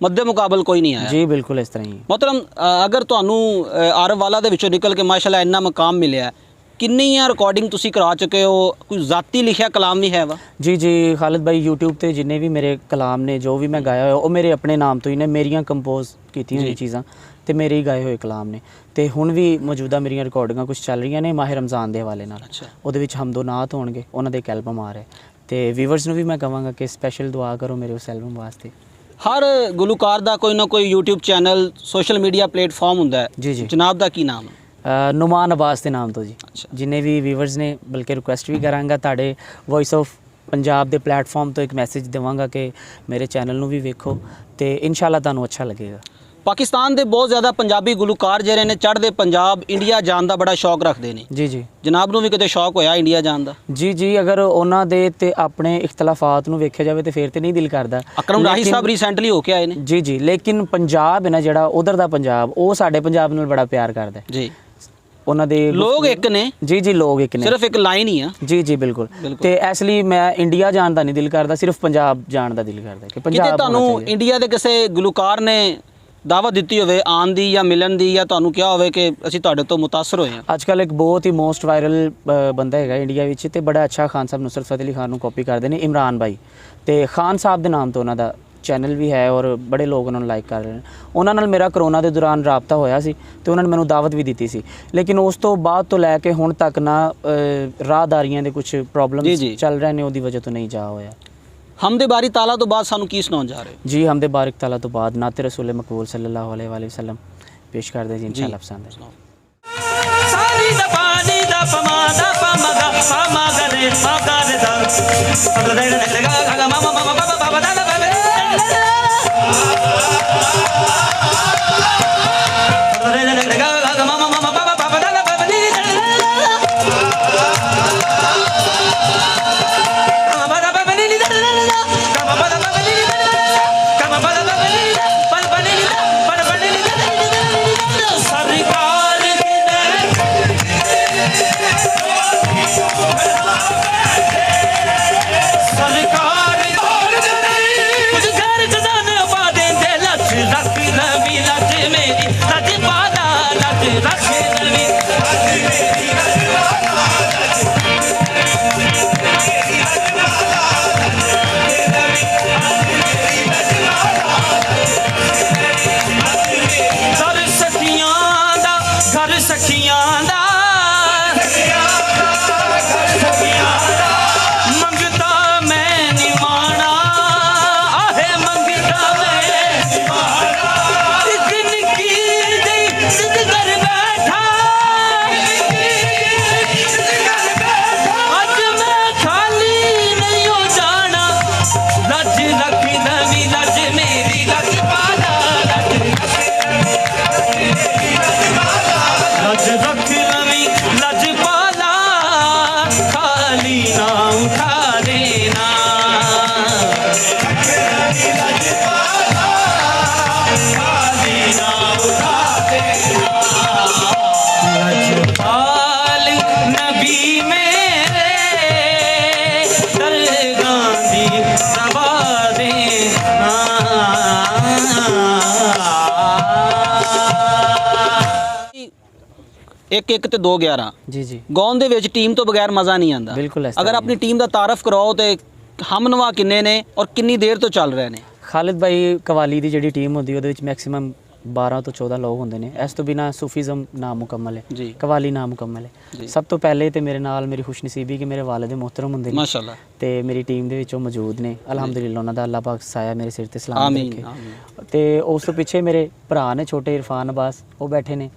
ਮੱਦੇ ਮੁਕਾਬਲ ਕੋਈ ਨਹੀਂ ਆਇਆ। ਜੀ ਬਿਲਕੁਲ ਇਸ ਤਰ੍ਹਾਂ ਹੀ। ਮਤਲਬ ਅਗਰ ਤੁਹਾਨੂੰ ਆਰਵ ਵਾਲਾ ਦੇ ਵਿੱਚੋਂ ਨਿਕਲ ਕੇ ਮਾਸ਼ਾਅੱਲਾ ਇੰਨਾ ਮਕਾਮ ਮਿਲਿਆ, ਕਿੰਨੀਆਂ ਰਿਕਾਰਡਿੰਗ ਤੁਸੀਂ ਕਰਾ ਚੁੱਕੇ ਹੋ? ਕੋਈ ਜ਼ਾਤੀ ਲਿਖਿਆ ਕਲਾਮ ਨਹੀਂ ਹੈ ਵਾ? ਜੀ ਜੀ ਖਾਲਿਦ ਭਾਈ, YouTube ਤੇ ਜਿੰਨੇ ਵੀ ਮੇਰੇ ਕਲਾਮ ਨੇ, ਜੋ ਵੀ ਮੈਂ ਗਾਇਆ ਹੋਇਆ, ਉਹ ਮੇਰੇ ਆਪਣੇ ਨਾਮ ਤੋਂ ਹੀ ਨੇ, ਮੇਰੀਆਂ ਕੰਪੋਜ਼ ਕੀਤੀਆਂ ਹੋਈਆਂ ਚੀਜ਼ਾਂ ਤੇ ਮੇਰੇ ਹੀ ਗਾਏ ਹੋਏ ਕਲਾਮ ਨੇ। ਤੇ ਹੁਣ ਵੀ ਮੌਜੂਦਾ ਮੇਰੀਆਂ ਰਿਕਾਰਡਿੰਗਾਂ ਕੁਝ ਚੱਲ ਰਹੀਆਂ ਨੇ ਮਾਹਿਰ ਰਮਜ਼ਾਨ ਦੇ ਹਵਾਲੇ ਨਾਲ। ਅੱਛਾ। ਉਹਦੇ ਵਿੱਚ ਹਮਦੋ ਨਾਤ ਹੋਣਗੇ, ਉਹਨਾਂ ਦੇ ਇੱਕ ਐਲਬਮ ਆ ਰਿਹਾ ਤੇ ਵੀਵਰਸ ਨੂੰ ਵੀ ਮੈਂ ਕਹਾਂਗਾ ਕਿ ਸਪੈਸ਼ਲ ਦੁਆ ਕਰੋ ਮੇਰੇ ਉਸ ਐਲਬਮ ਵਾਸਤੇ। ਹਰ ਗੁਲੂਕਾਰ ਦਾ ਕੋਈ ਨਾ ਕੋਈ YouTube channel, social media platform ਹੁੰਦਾ ਹੈ। ਜੀ ਜੀ। ਜਨਾਬ ਦਾ ਕੀ ਨਾਮ ਹੈ? ਨੁਮਾਨ ਅਬਾਸ ਦੇ ਨਾਮ ਤੋਂ ਜੀ। ਅੱਛਾ। ਜਿੰਨੇ ਵੀ ਵੀਵਰਸ ਨੇ, ਬਲਕਿ ਰਿਕੁਐਸਟ ਵੀ ਕਰਾਂਗਾ ਤੁਹਾਡੇ ਵੌਇਸ ਆਫ ਪੰਜਾਬ ਦੇ ਪਲੇਟਫਾਰਮ ਤੋਂ ਇੱਕ ਮੈਸੇਜ ਦੇਵਾਂਗਾ ਕਿ ਮੇਰੇ ਚੈਨਲ ਨੂੰ ਵੀ ਵੇਖੋ ਤੇ ਇਨਸ਼ਾਅੱਲਾ ਤੁਹਾਨੂੰ ਅੱਛਾ ਲੱਗੇਗਾ। ਪਾਕਿਸਤਾਨ ਦੇ ਬਹੁਤ ਜ਼ਿਆਦਾ ਪੰਜਾਬੀ ਗੁਲੂਕਾਰ ਜਿਹੜੇ ਨੇ ਚੜ੍ਹਦੇ ਪੰਜਾਬ ਇੰਡੀਆ ਜਾਣ ਦਾ ਬੜਾ ਸ਼ੌਕ ਰੱਖਦੇ ਨੇ। ਜੀ ਜੀ। ਜਨਾਬ ਨੂੰ ਵੀ ਕਿਤੇ ਸ਼ੌਕ ਹੋਇਆ ਇੰਡੀਆ ਜਾਣ ਦਾ? ਜੀ ਜੀ, ਅਗਰ ਉਹਨਾਂ ਦੇ ਤੇ ਆਪਣੇ ਇਖਤਲਾਫਾਤ ਨੂੰ ਵੇਖਿਆ ਜਾਵੇ ਤੇ ਫਿਰ ਤੇ ਨਹੀਂ ਦਿਲ ਕਰਦਾ। ਅਕਰਮ ਰਾਹੀ ਲੇਕਿਨ- ਸਾਹਿਬ ਰੀਸੈਂਟਲੀ ਹੋ ਕੇ ਆਏ ਨੇ। ਜੀ ਜੀ, ਲੇਕਿਨ ਪੰਜਾਬ ਹੈ ਨਾ ਜਿਹੜਾ ਉਧਰ ਦਾ ਪੰਜਾਬ, ਉਹ ਸਾਡੇ ਪੰਜਾਬ ਨਾਲ ਬੜਾ ਪਿਆਰ ਕਰਦਾ ਹੈ। ਜੀ। ਉਹਨਾਂ ਦੇ ਲੋਕ ਇੱਕ ਨੇ। ਜੀ ਜੀ, ਲੋਕ ਇੱਕ ਨੇ, ਸਿਰਫ ਇੱਕ ਲਾਈਨ ਹੀ ਆ। ਜੀ ਜੀ ਬਿਲਕੁਲ। ਬਿਲਕੁਲ। ਤੇ ਇਸ ਲਈ ਮੈਂ ਇੰਡੀਆ ਜਾਣ ਦਾ ਨਹੀਂ ਦਿਲ ਕਰਦਾ, ਸਿਰਫ ਪੰਜਾਬ ਜਾਣ ਦਾ ਦਿਲ ਕਰਦਾ ਕਿ ਕਿਤੇ ਪੰਜਾਬ ਹੋਣਾ ਤੁਹਾਨੂੰ ਚਾਹੀਦਾ। ਇੰਡੀਆ ਦੇ ਕਿਸੇ ਗੁਲੂਕਾਰ ਨੇ ਦਾਅਵਤ ਦਿੱਤੀ ਹੋਵੇ ਆਉਣ ਦੀ ਜਾਂ ਮਿਲਣ ਦੀ, ਜਾਂ ਤੁਹਾਨੂੰ ਕਿਹਾ ਹੋਵੇ ਕਿ ਅਸੀਂ ਤੁਹਾਡੇ ਤੋਂ ਮੁਤਾਸਰ ਹੋਏ ਹਾਂ? ਅੱਜ ਕੱਲ੍ਹ ਇੱਕ ਬਹੁਤ ਹੀ ਮੋਸਟ ਵਾਇਰਲ ਬੰਦਾ ਹੈਗਾ ਇੰਡੀਆ ਵਿੱਚ ਤੇ ਬੜਾ ਅੱਛਾ ਖਾਨ ਸਾਹਿਬ ਨੁਸਰਤ ਫਤਿਹ ਅਲੀ ਖਾਨ ਨੂੰ ਕਾਪੀ ਕਰਦੇ ਨੇ, ਇਮਰਾਨ ਭਾਈ। ਤੇ ਖਾਨ ਸਾਹਿਬ ਦੇ ਨਾਮ ਤੋਂ ਉਹਨਾਂ ਦਾ ਚੈਨਲ ਵੀ ਹੈ ਔਰ ਬੜੇ ਲੋਕ ਉਹਨਾਂ ਨੂੰ ਲਾਈਕ ਕਰ ਰਹੇ ਨੇ। ਉਹਨਾਂ ਨਾਲ ਮੇਰਾ ਕਰੋਨਾ ਦੇ ਦੌਰਾਨ ਰਾਬਤਾ ਹੋਇਆ ਸੀ ਤੇ ਉਹਨਾਂ ਨੇ ਮੈਨੂੰ ਦਾਵਤ ਵੀ ਦਿੱਤੀ ਸੀ, ਲੇਕਿਨ ਉਸ ਤੋਂ ਬਾਅਦ ਤੋਂ ਲੈ ਕੇ ਹੁਣ ਤੱਕ ਨਾ ਰਾਹਦਾਰੀਆਂ ਦੇ ਕੁਝ ਪ੍ਰੋਬਲਮਸ ਚੱਲ ਰਹੇ ਨੇ, ਉਹਦੀ ਵਜ੍ਹਾ ਤੋਂ ਨਹੀਂ ਜਾ ਹੋਇਆ। ਹਮਦੇ ਬਾਰੀ ਤਾਲਾ ਤੋਂ ਬਾਅਦ ਸਾਨੂੰ ਕੀ ਸੁਣਾਉਣ ਜਾ ਰਹੇ ਹੋ? ਜੀ ਹਮਦੇ ਬਾਰਿਕ ਤਾਲਾ ਤੋਂ ਬਾਅਦ ਨਾਤੇ ਰਸੂਲ ਮਕਬੂਲ ਸੱਲੱਲਾਹੁ ਅਲੈਹਿ ਵਸੱਲਮ ਪੇਸ਼ ਕਰਦੇ ਜੀ, ਇਨਸ਼ਾਅੱਲਾ ਪਸੰਦ ਹੈ। ਸਾਰੀ ਦਾ ਪਾਣੀ ਦਾ ਪਮਾ ਦਾ ਪਮਗਾ ਪਮਾ ਗਰੇ ਮਗਰ ਦਾ ਅਗਰ ਦੇ ਲਗਾ ਗਾ ਮਾਮਾ ਮਾਮਾ ਬਾਬਾ ਬਾਬਾ ਦਾ ਬਾਬਾ ਅਗਰ ਦੇ ਲਗਾ ਗਾ ਮਾਮਾ ਮਾਮਾ ਬਾਬਾ ਬਾਬਾ ਦਾ ਬਾਬਾ ਨੀ ਕਮਾ ਬਾਬਾ ਬਾਬਾ ਨੀ ਕਮਾ ਬਾਬਾ ਬਾਬਾ ਨੀ ਕਮਾ ਬਾਬਾ ਬਾਬਾ ਨੀ ਬਲ ਬਣੀ ਨੀ ਬਲ ਬਣੀ ਨੀ ਸਰਕਾਰ ਸਰਕਾਰ 1 1 ਤੇ 2 11 ਜੀ ਜੀ ਗਾਉਣ ਦੇ ਵਿੱਚ ਟੀਮ ਤੋਂ ਬਗੈਰ ਮਜ਼ਾ ਨਹੀਂ ਆਉਂਦਾ। ਬਿਲਕੁਲ ਇਸ ਅਗਰ ਤਰ੍ਹਾਂ ਆਪਣੀ ਟੀਮ ਦਾ ਤਾਰਫ ਕਰਾਓ ਤੇ ਹਮਨਵਾ ਕਿੰਨੇ ਨੇ ਔਰ ਕਿੰਨੀ ਦੇਰ ਤੋਂ ਚੱਲ ਰਹੇ ਨੇ? ਖਾਲਿਦ ਭਾਈ ਕਵਾਲੀ ਦੀ ਜਿਹੜੀ ਟੀਮ ਹੁੰਦੀ ਉਹਦੇ ਵਿੱਚ ਮੈਕਸਿਮਮ 12 ਤੋਂ 14 ਲੋਕ ਹੁੰਦੇ ਨੇ। ਇਸ ਤੋਂ ਬਿਨਾ ਸੂਫੀਜ਼ਮ ਨਾਮੁਕੰਮਲ ਹੈ, ਜੀ ਕਵਾਲੀ ਨਾਮੁਕੰਮਲ ਹੈ। ਸਭ ਤੋਂ ਪਹਿਲੇ ਤੇ ਮੇਰੇ ਨਾਲ ਮੇਰੀ ਖੁਸ਼ਨਸੀਬੀ ਕਿ ਮੇਰੇ ਵਾਲਿਦ ਮੁਹਤਰਮ ਹੁੰਦੇ ਨੇ ਮਾਸ਼ਾਅੱਲਾ। ਤੇ ਮੇਰੀ ਟੀਮ ਦੇ ਵਿੱਚ ਉਹ ਮੌਜੂਦ ਨੇ। ਅਲਹਮਦੁਲਿਲਾ ਉਹਨਾਂ ਦਾ ਅੱਲਾਹ ਪਾਕ ਸਾਇਆ ਮੇਰੇ ਸਿਰ ਤੇ ਸਲਾਮ ਆਮੀਨ ਰੱਖੇ। ਆਮੀਨ। ਤੇ ਉਸ ਤੋਂ ਪਿੱਛੇ ਮੇਰੇ ਭਰਾ ਨੇ ਛੋਟੇ ਇਰਫਾਨ ਅਬਾਸ, ਉਹ ਬੈਠੇ ਨੇ।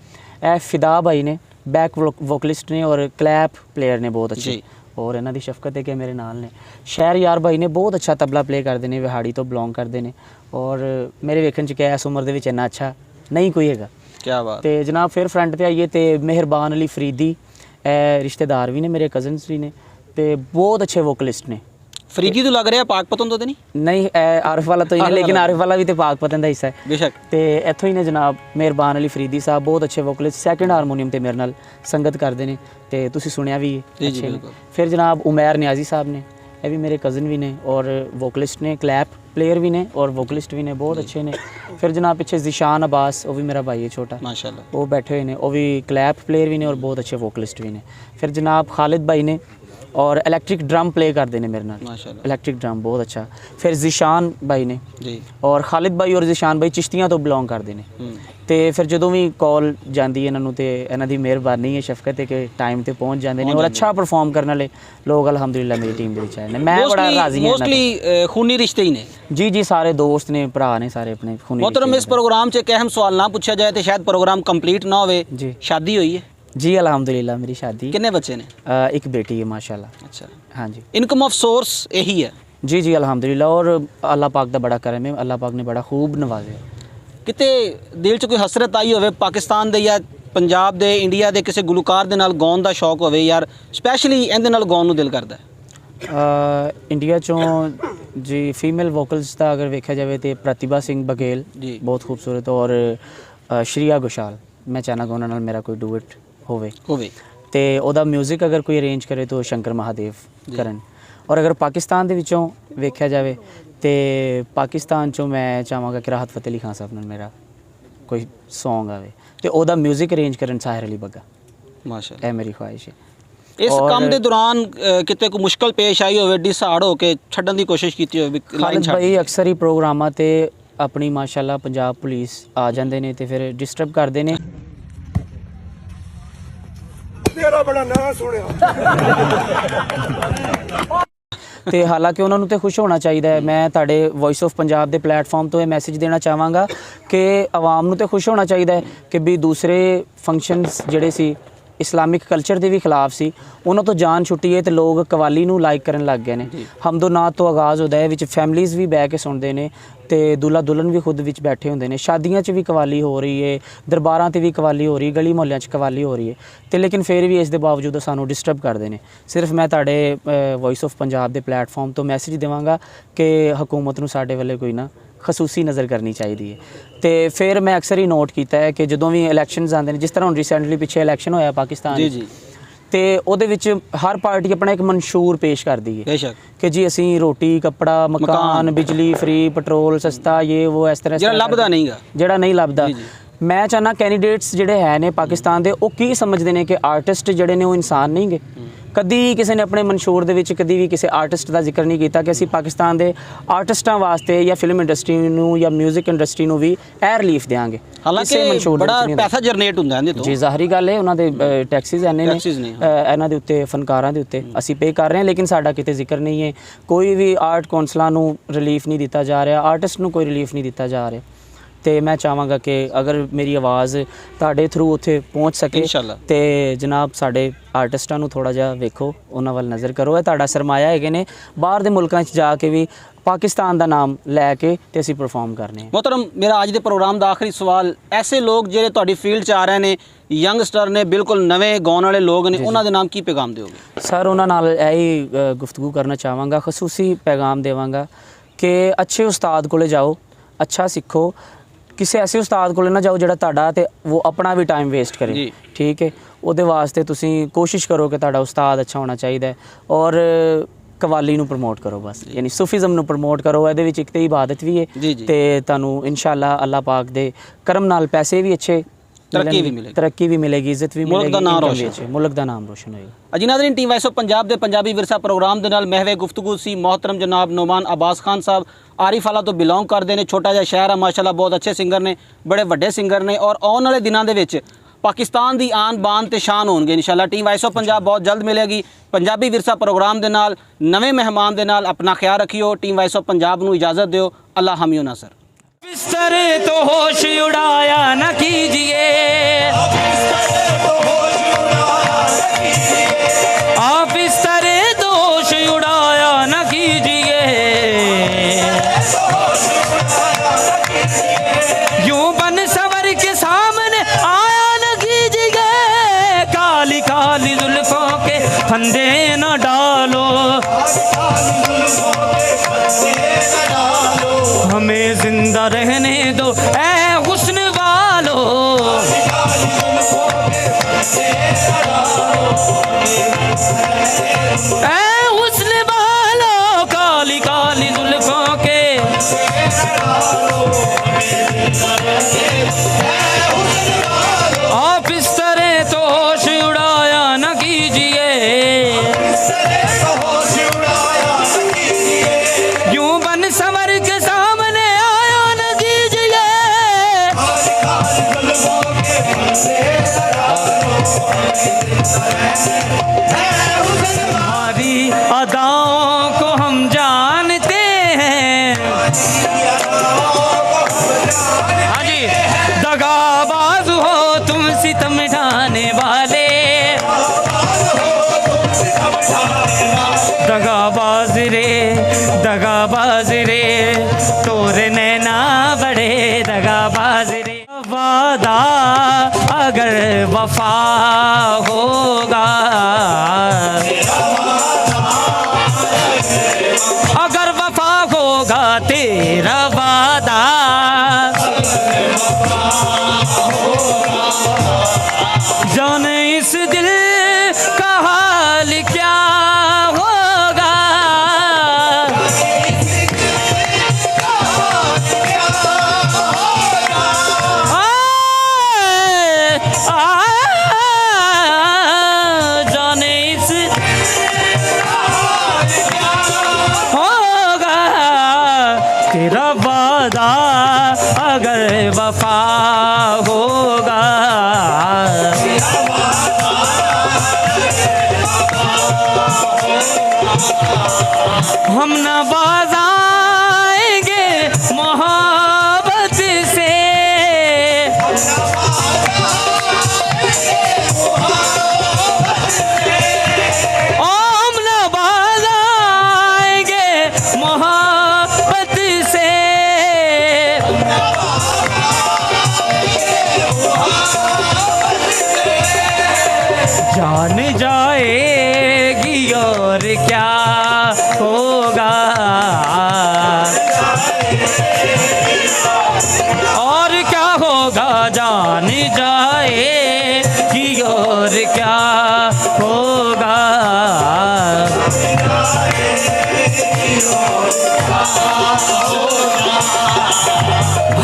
ਇਹ ਫਿਦਾ ਭਾਈ ਨੇ, ਬੈਕ ਵੋਕਲਿਸਟ ਨੇ ਔਰ ਕਲੈਪ ਪਲੇਅਰ ਨੇ ਬਹੁਤ ਅੱਛੇ। ਜੀ। ਔਰ ਇਹਨਾਂ ਦੀ ਸ਼ਫਕਤ ਹੈ ਕਿ ਮੇਰੇ ਨਾਲ ਨੇ। ਸ਼ਹਿਰ ਯਾਰ ਭਾਈ ਨੇ ਬਹੁਤ ਅੱਛਾ ਤਬਲਾ ਪਲੇ ਕਰਦੇ ਨੇ, ਵਿਹਾੜੀ ਤੋਂ ਬਿਲੋਂਗ ਕਰਦੇ ਨੇ। ਔਰ ਮੇਰੇ ਵੇਖਣ ਚ ਕਿ ਇਸ ਉਮਰ ਦੇ ਵਿੱਚ ਇੰਨਾ ਅੱਛਾ ਨਹੀਂ ਕੋਈ ਹੈਗਾ। ਕੀ ਬਾਤ। ਤੇ ਜਨਾਬ ਫਿਰ ਫਰੰਟ ਤੇ ਆਈਏ ਤੇ ਮਿਹਰਬਾਨ ਅਲੀ ਫਰੀਦੀ, ਇਹ ਰਿਸ਼ਤੇਦਾਰ ਵੀ ਨੇ ਮੇਰੇ, ਕਜ਼ਨਸ ਵੀ ਨੇ ਤੇ ਬਹੁਤ ਅੱਛੇ ਵੋਕਲਿਸਟ ਨੇ। ਫਰੀਦੀ ਤੋਂ ਲੱਗ ਰਿਹਾ ਪਾਕ ਪਤਨ ਤੋਂ ਤੇ ਨਹੀਂ? ਨਹੀਂ, ਇਹ ਆਰਿਫ ਵਾਲਾ ਤੋਂ ਹੀ ਨੇ, ਲੇਕਿਨ ਆਰਿਫ ਵਾਲਾ ਵੀ ਤੇ ਪਾਕ ਪਤਨ ਦਾ ਹਿੱਸਾ ਹੈ। ਬੇਸ਼ੱਕ। ਤੇ ਇੱਥੋਂ ਹੀ ਨੇ ਜਨਾਬ ਮਿਹਰਬਾਨ ਅਲੀ ਫਰੀਦੀ ਸਾਹਿਬ, ਬਹੁਤ ਅੱਛੇ ਵੋਕਲਿਸਟ, ਸੈਕੰਡ ਹਾਰਮੋਨੀਅਮ ਤੇ ਮੇਰੇ ਨਾਲ ਸੰਗਤ ਕਰਦੇ ਨੇ ਤੇ ਤੁਸੀਂ ਸੁਣਿਆ ਵੀ ਜੀ, ਅੱਛੇ ਨੇ। ਬਿਲਕੁਲ। ਫਿਰ ਜਨਾਬ ਉਮੈਰ ਨਿਆਜ਼ੀ ਸਾਹਿਬ ਨੇ, ਇਹ ਵੀ ਮੇਰੇ ਕਜ਼ਨ ਵੀ ਨੇ ਔਰ ਵੋਕਲਿਸਟ ਨੇ, ਕਲੈਪ ਪਲੇਅਰ ਵੀ ਨੇ ਔਰ ਵੋਕਲਿਸਟ ਵੀ ਨੇ, ਬਹੁਤ ਅੱਛੇ ਨੇ। ਫਿਰ ਜਨਾਬ ਪਿੱਛੇ ਜ਼ਿਸ਼ਾਨ ਅਬਾਸ, ਉਹ ਵੀ ਮੇਰਾ ਭਾਈ ਹੈ ਛੋਟਾ, ਮਾਸ਼ਾਅੱਲਾ। ਉਹ ਬੈਠੇ ਹੋਏ ਨੇ, ਉਹ ਵੀ ਕਲੈਪ ਪਲੇਅਰ ਵੀ ਨੇ ਔਰ ਬਹੁਤ ਅੱਛੇ ਵੋਕਲਿਸਟ ਵੀ ਨੇ। ਫਿਰ ਜਨਾਬ ਖਾਲਿਦ ਭਾਈ ਨੇ ਔਰ ਇਲੈਕਟ੍ਰਿਕ ਡਰਮ ਪਲੇ ਕਰਦੇ ਨੇ ਮੇਰੇ ਨਾਲ, ਮਾਸ਼ਾਅੱਲਾ। ਇਲੈਕਟ੍ਰਿਕ ਡਰਮ ਬਹੁਤ ਅੱਛਾ। ਫਿਰ ਜ਼ਿਸ਼ਾਨ ਭਾਈ ਨੇ ਜੀ। ਔਰ ਖਾਲਿਦ ਭਾਈ ਔਰ ਜ਼ਿਸ਼ਾਨ ਭਾਈ ਚਿਸ਼ਤੀਆਂ ਤੋਂ ਬਿਲੋਂਗ ਕਰਦੇ ਨੇ। ਤੇ ਫਿਰ ਜਦੋਂ ਵੀ ਕਾਲ ਜਾਂਦੀ ਹੈ ਇਹਨਾਂ ਨੂੰ ਤੇ ਇਹਨਾਂ ਦੀ ਮਿਹਰਬਾਨੀ ਹੈ, ਸ਼ਫਕਤ ਹੈ ਕਿ ਟਾਈਮ ਤੇ ਪਹੁੰਚ ਜਾਂਦੇ ਨੇ ਔਰ ਅੱਛਾ ਪਰਫਾਰਮ ਕਰਨ ਵਾਲੇ ਲੋਕ ਅਲਹਮਦੁਲਿਲਾ ਮੇਰੀ ਟੀਮ ਦੇ ਵਿੱਚ ਆਏ ਨੇ। ਮੈਂ ਬੜਾ ਰਾਜ਼ੀ ਹਾਂ ਇਹਨਾਂ ਮੋਸਟਲੀ ਖੂਨੀ ਰਿਸ਼ਤੇ ਹੀ ਨੇ। ਤੋਂ। ਜੀ ਜੀ, ਸਾਰੇ ਦੋਸਤ ਨੇ, ਭਰਾ ਨੇ ਸਾਰੇ ਆਪਣੇ ਖੂਨੀ मोहतरम ਰਿਸ਼ਤੇ इस प्रोग्राम से एक अहम सवाल ना पूछा जाए तो शायद प्रोग्राम कंप्लीट ना होवे। जी। शादी हुई है? जी अल्हम्दुलिल्लाह मेरी शादी, कितने बच्चे ने? एक बेटी है माशाल्लाह। अच्छा। हाँ जी इनकम ऑफ सोर्स यही है? जी जी अल्हम्दुलिल्लाह, और अल्लाह पाक का बड़ा करम है, अल्लाह पाक ने बड़ा खूब नवाजा। किते दिल च कोई हसरत आई होवे पाकिस्तान दे या पंजाब दे, इंडिया दे किसी गुलकार दे नाल गाउन दा शौक होवे यार स्पैशली इहदे नाल गाउन नूं दिल करदा है? इंडिया चों जी फीमेल वोकल्स का अगर वेख्या जाए तो प्रतिभा सिंह बघेल जी। बहुत खूबसूरत, और श्रेया घोषाल, मैं चाहना कि उन्होंने मेरा कोई डुएट होवे ते ओदा म्यूजिक अगर कोई अरेंज करे तो शंकर महादेव करन। और अगर पाकिस्तान दे विचों वेख्या जाए तो पाकिस्तान चों मैं चाहांगा कि राहत फतेह अली खान साहब नाल मेरा कोई सॉन्ग आवे ते ओदा म्यूजिक अरेंज करन साहिर अली बग्गा। माशाअल्लाह, ਇਹ ਮੇਰੀ ख्वाहिश है। इस काम ਦੇ ਦੌਰਾਨ ਕਿਤੇ ਕੋਈ ਮੁਸ਼ਕਲ ਪੇਸ਼ ਆਈ ਹੋਵੇ, ਡਿਸਾੜ ਹੋ ਕੇ ਛੱਡਣ ਦੀ ਕੋਸ਼ਿਸ਼ ਕੀਤੀ ਹੋਵੇ? ਖਾਲਿਦ ਭਾਈ ਅਕਸਰ ਹੀ ਪ੍ਰੋਗਰਾਮਾਂ ਤੇ ਆਪਣੀ ਮਾਸ਼ਾਅੱਲਾ ਪੰਜਾਬ ਪੁਲਿਸ ਆ ਜਾਂਦੇ ਨੇ ਤੇ ਫਿਰ ਡਿਸਟਰਬ ਕਰਦੇ ਨੇ। ਤੇਰਾ ਬੜਾ ਨਾਂ ਸੁਣਿਆ। ਤੇ ਹਾਲਾਂਕਿ ਉਹਨਾਂ ਨੂੰ ਤੇ ਖੁਸ਼ ਹੋਣਾ ਚਾਹੀਦਾ ਹੈ। ਮੈਂ ਤੁਹਾਡੇ ਵੌਇਸ ਆਫ ਪੰਜਾਬ ਦੇ ਪਲੇਟਫਾਰਮ ਤੋਂ ਇਹ ਮੈਸੇਜ ਦੇਣਾ ਚਾਹਾਂਗਾ ਕਿ ਆਵਾਮ ਨੂੰ ਤੇ ਖੁਸ਼ ਹੋਣਾ ਚਾਹੀਦਾ ਹੈ ਕਿ ਵੀ ਦੂਸਰੇ ਫੰਕਸ਼ਨਸ ਜਿਹੜੇ ਸੀ ਇਸਲਾਮਿਕ ਕਲਚਰ ਦੇ ਵੀ ਖਿਲਾਫ ਸੀ, ਉਹਨਾਂ ਤੋਂ ਜਾਨ ਛੁੱਟੀ ਹੈ ਤੇ ਲੋਕ ਕਵਾਲੀ ਨੂੰ ਲਾਈਕ ਕਰਨ ਲੱਗ ਗਏ ਨੇ। ਹਮਦੋ ਨਾਤ ਤੋਂ ਆਗਾਜ਼ ਹੁੰਦਾ ਹੈ, ਵਿੱਚ ਫੈਮਲੀਜ਼ ਵੀ ਬਹਿ ਕੇ ਸੁਣਦੇ ਨੇ ਤੇ ਦੁल्हा ਦੁਲਹਨ ਵੀ ਖੁਦ ਵਿੱਚ ਬੈਠੇ ਹੁੰਦੇ ਨੇ। ਸ਼ਾਦੀਆਂ 'ਚ ਵੀ ਕਵਾਲੀ ਹੋ ਰਹੀ ਹੈ, ਦਰਬਾਰਾਂ ਤੇ ਵੀ ਕਵਾਲੀ ਹੋ ਰਹੀ, ਗਲੀ ਮੁਹੱਲਿਆਂ 'ਚ ਕਵਾਲੀ ਹੋ ਰਹੀ ਹੈ ਤੇ ਲੇਕਿਨ ਫਿਰ ਵੀ ਇਸ ਦੇ ਬਾਵਜੂਦ ਸਾਨੂੰ ਡਿਸਟਰਬ ਕਰਦੇ ਨੇ। ਸਿਰਫ ਮੈਂ ਤੁਹਾਡੇ ਵੌਇਸ ਆਫ ਪੰਜਾਬ ਦੇ ਪਲੇਟਫਾਰਮ ਤੋਂ ਮੈਸੇਜ ਦੇਵਾਂਗਾ ਕਿ ਹਕੂਮਤ ਨੂੰ ਸਾਡੇ ਵੱਲੇ ਕੋਈ ਨਾ ਖਸੂਸੀ ਨਜ਼ਰ ਕਰਨੀ ਚਾਹੀਦੀ ਹੈ। ਤੇ ਫਿਰ ਮੈਂ ਅਕਸਰ ਹੀ ਨੋਟ ਕੀਤਾ ਹੈ ਕਿ ਜਦੋਂ ਵੀ ਇਲੈਕਸ਼ਨਸ ਆਉਂਦੇ ਨੇ, ਜਿਸ ਤਰ੍ਹਾਂ ਹੁਣ ਰੀਸੈਂਟਲੀ ਪਿੱਛੇ ਇਲੈਕਸ਼ਨ ਹੋਇਆ ਪਾਕਿਸਤਾਨ ਜੀ ਜੀ, ਤੇ ਉਹਦੇ ਵਿੱਚ ਹਰ ਪਾਰਟੀ ਆਪਣਾ ਇੱਕ ਮਨਸ਼ੂਰ ਪੇਸ਼ ਕਰਦੀ ਹੈ ਬੇਸ਼ੱਕ, ਕਿ ਜੀ ਅਸੀਂ ਰੋਟੀ, ਕੱਪੜਾ, ਮਕਾਨ, ਬਿਜਲੀ ਫ੍ਰੀ, ਪੈਟਰੋਲ ਸਸਤਾ, ਇਹ ਉਹ ਇਸ ਤਰ੍ਹਾਂ ਜਿਹੜਾ ਲੱਭਦਾ ਨਹੀਂਗਾ, ਜਿਹੜਾ ਨਹੀਂ ਲੱਭਦਾ। ਮੈਂ ਚਾਹਨਾ ਕੈਂਡੀਡੇਟਸ ਜਿਹੜੇ ਹੈ ਨੇ ਪਾਕਿਸਤਾਨ ਦੇ, ਉਹ ਕੀ ਸਮਝਦੇ ਨੇ ਕਿ ਆਰਟਿਸਟ ਜਿਹੜੇ ਨੇ ਉਹ ਇਨਸਾਨ ਨਹੀਂ ਗੇ। ਕਦੀ ਕਿਸੇ ਨੇ ਆਪਣੇ ਮਨਸ਼ੂਰ ਦੇ ਵਿੱਚ ਕਦੀ ਵੀ ਕਿਸੇ ਆਰਟਿਸਟ ਦਾ ਜ਼ਿਕਰ ਨਹੀਂ ਕੀਤਾ ਕਿ ਅਸੀਂ ਪਾਕਿਸਤਾਨ ਦੇ ਆਰਟਿਸਟਾਂ ਵਾਸਤੇ ਜਾਂ ਫਿਲਮ ਇੰਡਸਟਰੀ ਨੂੰ ਜਾਂ 뮤직 ਇੰਡਸਟਰੀ ਨੂੰ ਵੀ ਇਹ ਰਿਲੀਫ ਦੇਵਾਂਗੇ। ਹਾਲਾਂਕਿ ਬੜਾ ਪੈਸਾ ਜਨਰੇਟ ਹੁੰਦਾ ਇਹਦੇ ਤੋਂ। ਜੀ ਜ਼ਾਹਰੀ ਗੱਲ ਹੈ, ਉਹਨਾਂ ਦੇ ਟੈਕਸਿਸ ਐਨੇ ਨੇ ਇਹਨਾਂ ਦੇ ਉੱਤੇ, ਫਨਕਾਰਾਂ ਦੇ ਉੱਤੇ ਅਸੀਂ ਪੇ ਕਰ ਰਹੇ ਹਾਂ, ਲੇਕਿਨ ਸਾਡਾ ਕਿਤੇ ਜ਼ਿਕਰ ਨਹੀਂ ਹੈ। ਕੋਈ ਵੀ ਆਰਟ ਕੌਂਸਲਾਂ ਨੂੰ ਰਿਲੀਫ ਨਹੀਂ ਦਿੱਤਾ ਜਾ ਰਿਹਾ, ਆਰਟਿਸਟ ਨੂੰ ਕੋਈ ਰਿਲੀਫ ਨਹੀਂ ਦਿੱਤਾ ਜਾ ਰਿਹਾ। ਤੇ ਮੈਂ ਚਾਹਾਂਗਾ ਕਿ ਅਗਰ ਮੇਰੀ ਆਵਾਜ਼ ਤੁਹਾਡੇ ਥਰੂ ਉੱਥੇ ਪਹੁੰਚ ਸਕੇ ਤੇ ਜਨਾਬ ਸਾਡੇ ਆਰਟਿਸਟਾਂ ਨੂੰ ਥੋੜਾ ਜਿਹਾ ਵੇਖੋ, ਉਹਨਾਂ ਵੱਲ ਨਜ਼ਰ ਕਰੋ। ਇਹ ਤੁਹਾਡਾ ਸਰਮਾਇਆ ਹੈਗੇ ਨੇ, ਬਾਹਰ ਦੇ ਮੁਲਕਾਂ 'ਚ ਜਾ ਕੇ ਵੀ ਪਾਕਿਸਤਾਨ ਦਾ ਨਾਮ ਲੈ ਕੇ ਤੇ ਅਸੀਂ ਪਰਫਾਰਮ ਕਰਨੇ ਹਾਂ। मोहतरम, मेरा ਅੱਜ ਦੇ ਪ੍ਰੋਗਰਾਮ ਦਾ ਆਖਰੀ ਸਵਾਲ, ਐਸੇ ਲੋਕ ਜਿਹੜੇ ਤੁਹਾਡੀ ਫੀਲਡ 'ਚ ਆ ਰਹੇ ਨੇ, ਯੰਗਸਟਰ ਨੇ, ਬਿਲਕੁਲ ਨਵੇਂ ਗਾਉਣ ਵਾਲੇ ਲੋਕ ਨੇ, ਉਹਨਾਂ ਦੇ ਨਾਮ ਕੀ ਪੈਗਾਮ ਦਿਓਗੇ? ਸਰ ਉਹਨਾਂ ਨਾਲ ਇਹੀ ਗੁਫ਼ਤਗੂ ਕਰਨਾ ਚਾਹਾਂਗਾ, ਖਸੂਸੀ ਪੈਗਾਮ ਦੇਵਾਂਗਾ ਕਿ ਅੱਛੇ ਉਸਤਾਦ ਕੋਲੇ ਜਾਓ, ਅੱਛਾ ਸਿੱਖੋ। ਕਿਸੇ ਐਸੇ ਉਸਤਾਦ ਕੋਲੇ ਨਾ ਜਾਓ ਜਿਹੜਾ ਤੁਹਾਡਾ ਤੇ ਉਹ ਆਪਣਾ ਵੀ ਟਾਈਮ ਵੇਸਟ ਕਰੇ, ਠੀਕ ਹੈ। ਉਹਦੇ ਵਾਸਤੇ ਤੁਸੀਂ ਕੋਸ਼ਿਸ਼ ਕਰੋ ਕਿ ਤੁਹਾਡਾ ਉਸਤਾਦ ਅੱਛਾ ਹੋਣਾ ਚਾਹੀਦਾ ਹੈ ਔਰ ਕਵਾਲੀ ਨੂੰ ਪ੍ਰਮੋਟ ਕਰੋ, ਬਸ ਯਾਨੀ ਸੂਫੀਜ਼ਮ ਨੂੰ ਪ੍ਰਮੋਟ ਕਰੋ। ਇਹਦੇ ਵਿੱਚ ਇੱਕ ਤੇ ਇਬਾਦਤ ਵੀ ਹੈ ਤੇ ਤੁਹਾਨੂੰ ਇਨਸ਼ਾਅੱਲਾ ਅੱਲਾਹ ਪਾਕ ਦੇ ਕਰਮ ਨਾਲ ਪੈਸੇ ਵੀ ਅੱਛੇ तरक्की भी मिलेगी। तरक्की भी मिलेगी, इज्जत भी मुल्क मिलेगी, दा नाम इनकम रोशन। भी अच्छी, मुल्क ਦਾ ਨਾਮ ਰੋਸ਼ਨ ਹੋਏਗਾ। ਅਜੀ ਨਾਜ਼ਰੀਨ, ਟੀਮ ਵਾਈਸ ਆਫ ਪੰਜਾਬ ਦੇ ਪੰਜਾਬੀ ਵਿਰਸਾ ਪ੍ਰੋਗਰਾਮ ਦੇ ਨਾਲ ਮਹਿਵੇ ਗੁਫ਼ਤਗੂ ਸੀ ਮੁਹਤਰਮ ਜਨਾਬ ਨੋਮਾਨ ਅਬਾਸ ਖਾਨ ਸਾਹਿਬ। ਆਰਿਫ ਵਾਲਾ ਤੋਂ ਬਿਲੋਂਗ ਕਰਦੇ ਨੇ, ਛੋਟਾ ਜਿਹਾ ਸ਼ਹਿਰ ਆ, ਮਾਸ਼ਾਅੱਲਾ ਬਹੁਤ ਅੱਛੇ ਸਿੰਗਰ ਨੇ, ਬੜੇ ਵੱਡੇ ਸਿੰਗਰ ਨੇ ਔਰ ਆਉਣ ਵਾਲੇ ਦਿਨਾਂ ਦੇ ਵਿੱਚ ਪਾਕਿਸਤਾਨ ਦੀ ਆਨ ਬਾਨ ਤੇ ਸ਼ਾਨ ਹੋਣਗੇ ਇਨਸ਼ਾਅੱਲਾ। ਟੀਮ ਵਾਈਸ ਆਫ ਪੰਜਾਬ ਬਹੁਤ ਜਲਦ ਮਿਲੇਗੀ ਪੰਜਾਬੀ ਵਿਰਸਾ ਪ੍ਰੋਗਰਾਮ ਦੇ ਨਾਲ, ਨਵੇਂ ਮਹਿਮਾਨ ਦੇ ਨਾਲ। ਆਪਣਾ ਖਿਆਲ ਰੱਖਿਓ। ਟੀਮ ਵਾਈਸ ਆਫ ਪੰਜਾਬ ਨੂੰ ਇਜਾਜ਼ਤ ਦਿਓ। ਅੱਲਾ ਹਮਿਓ ਨਾਸਰ। बिस्तर तो होश उड़ाया न कीजिए, आप बिस्तर तो होश उड़ाया न कीजिए, यूं बन सवर के सामने आया न कीजिए, काली काली जुल्फों के फंदे न डालो, हमें जिंदा रहने दो ऐ हुस्न वालो, ऐ हुस्न वालो, काली काली जुल्फों के आप इस तरह तो होश उड़ाया न कीजिए, यूं बन सवर के सामने आया न कीजिए, हमारी अदाओं को हम जानते हैं, हाँ जी, दगाबाज हो तुम सितम ढाने वाले, दगाबाज रे तोरे नैना बड़े दगाबाज रे। वादा अगर वफा होगा, अगर वफा होगा तेरा वादा, जाने इस दिल का हाल क्या होगा, जाने इस होगा तेरा वादा अगर वफा होगा, हम न बाज आएंगे मोहब्बत से, हम न बाज आएंगे मोहब्बत से, जान जाएगी और क्या होगा, और क्या होगा, जान जाएगी और क्या होगा,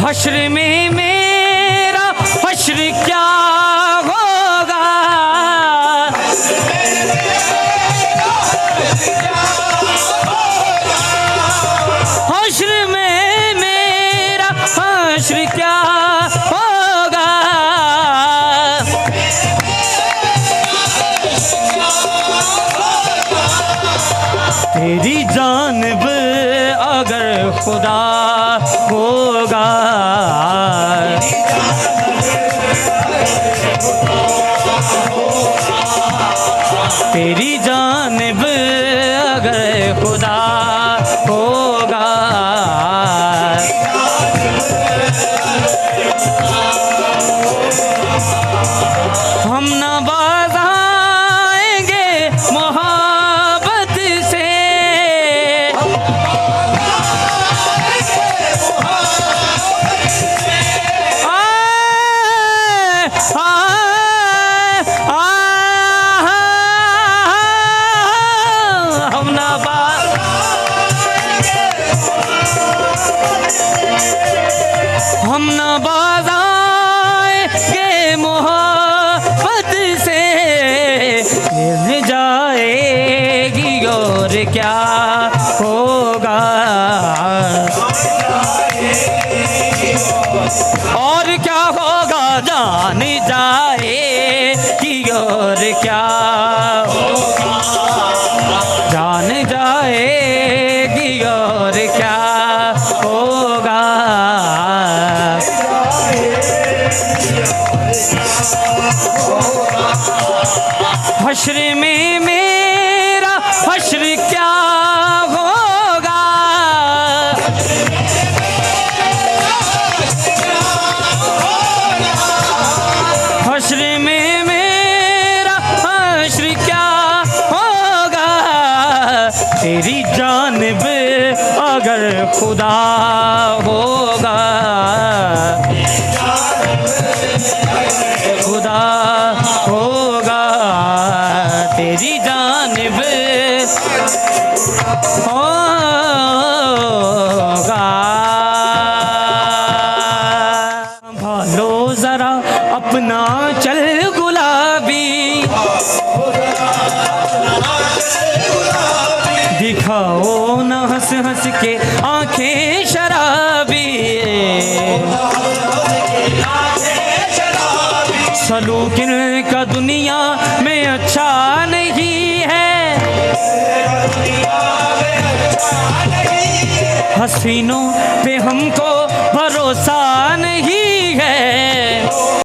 हश्र में मेरा हश्र क्या होगा, हश्र में मेरा हश्र क्या होगा, तेरी जानिब अगर खुदा होगा, तेरी जानिब अगर खुदा होगा, हम न बाज आएंगे मोहब्बत से, और क्या होगा जान जाएगी, और क्या होगा जान जाएगी, और क्या होगा। हश्र में मेरा हश्र क्या होगा, हश्र में मेरा हश्र क्या होगा। तेरी जानिब अगर खुदा होगा, खुदा होगा, तेरी जानिब होगा। संभालो जरा अपना चल गुलाबी, दिखाओ न हंस हंस के आंखें शराबी। सलूक का दुनिया में अच्छा नहीं है, हसीनों पे हमको भरोसा नहीं है।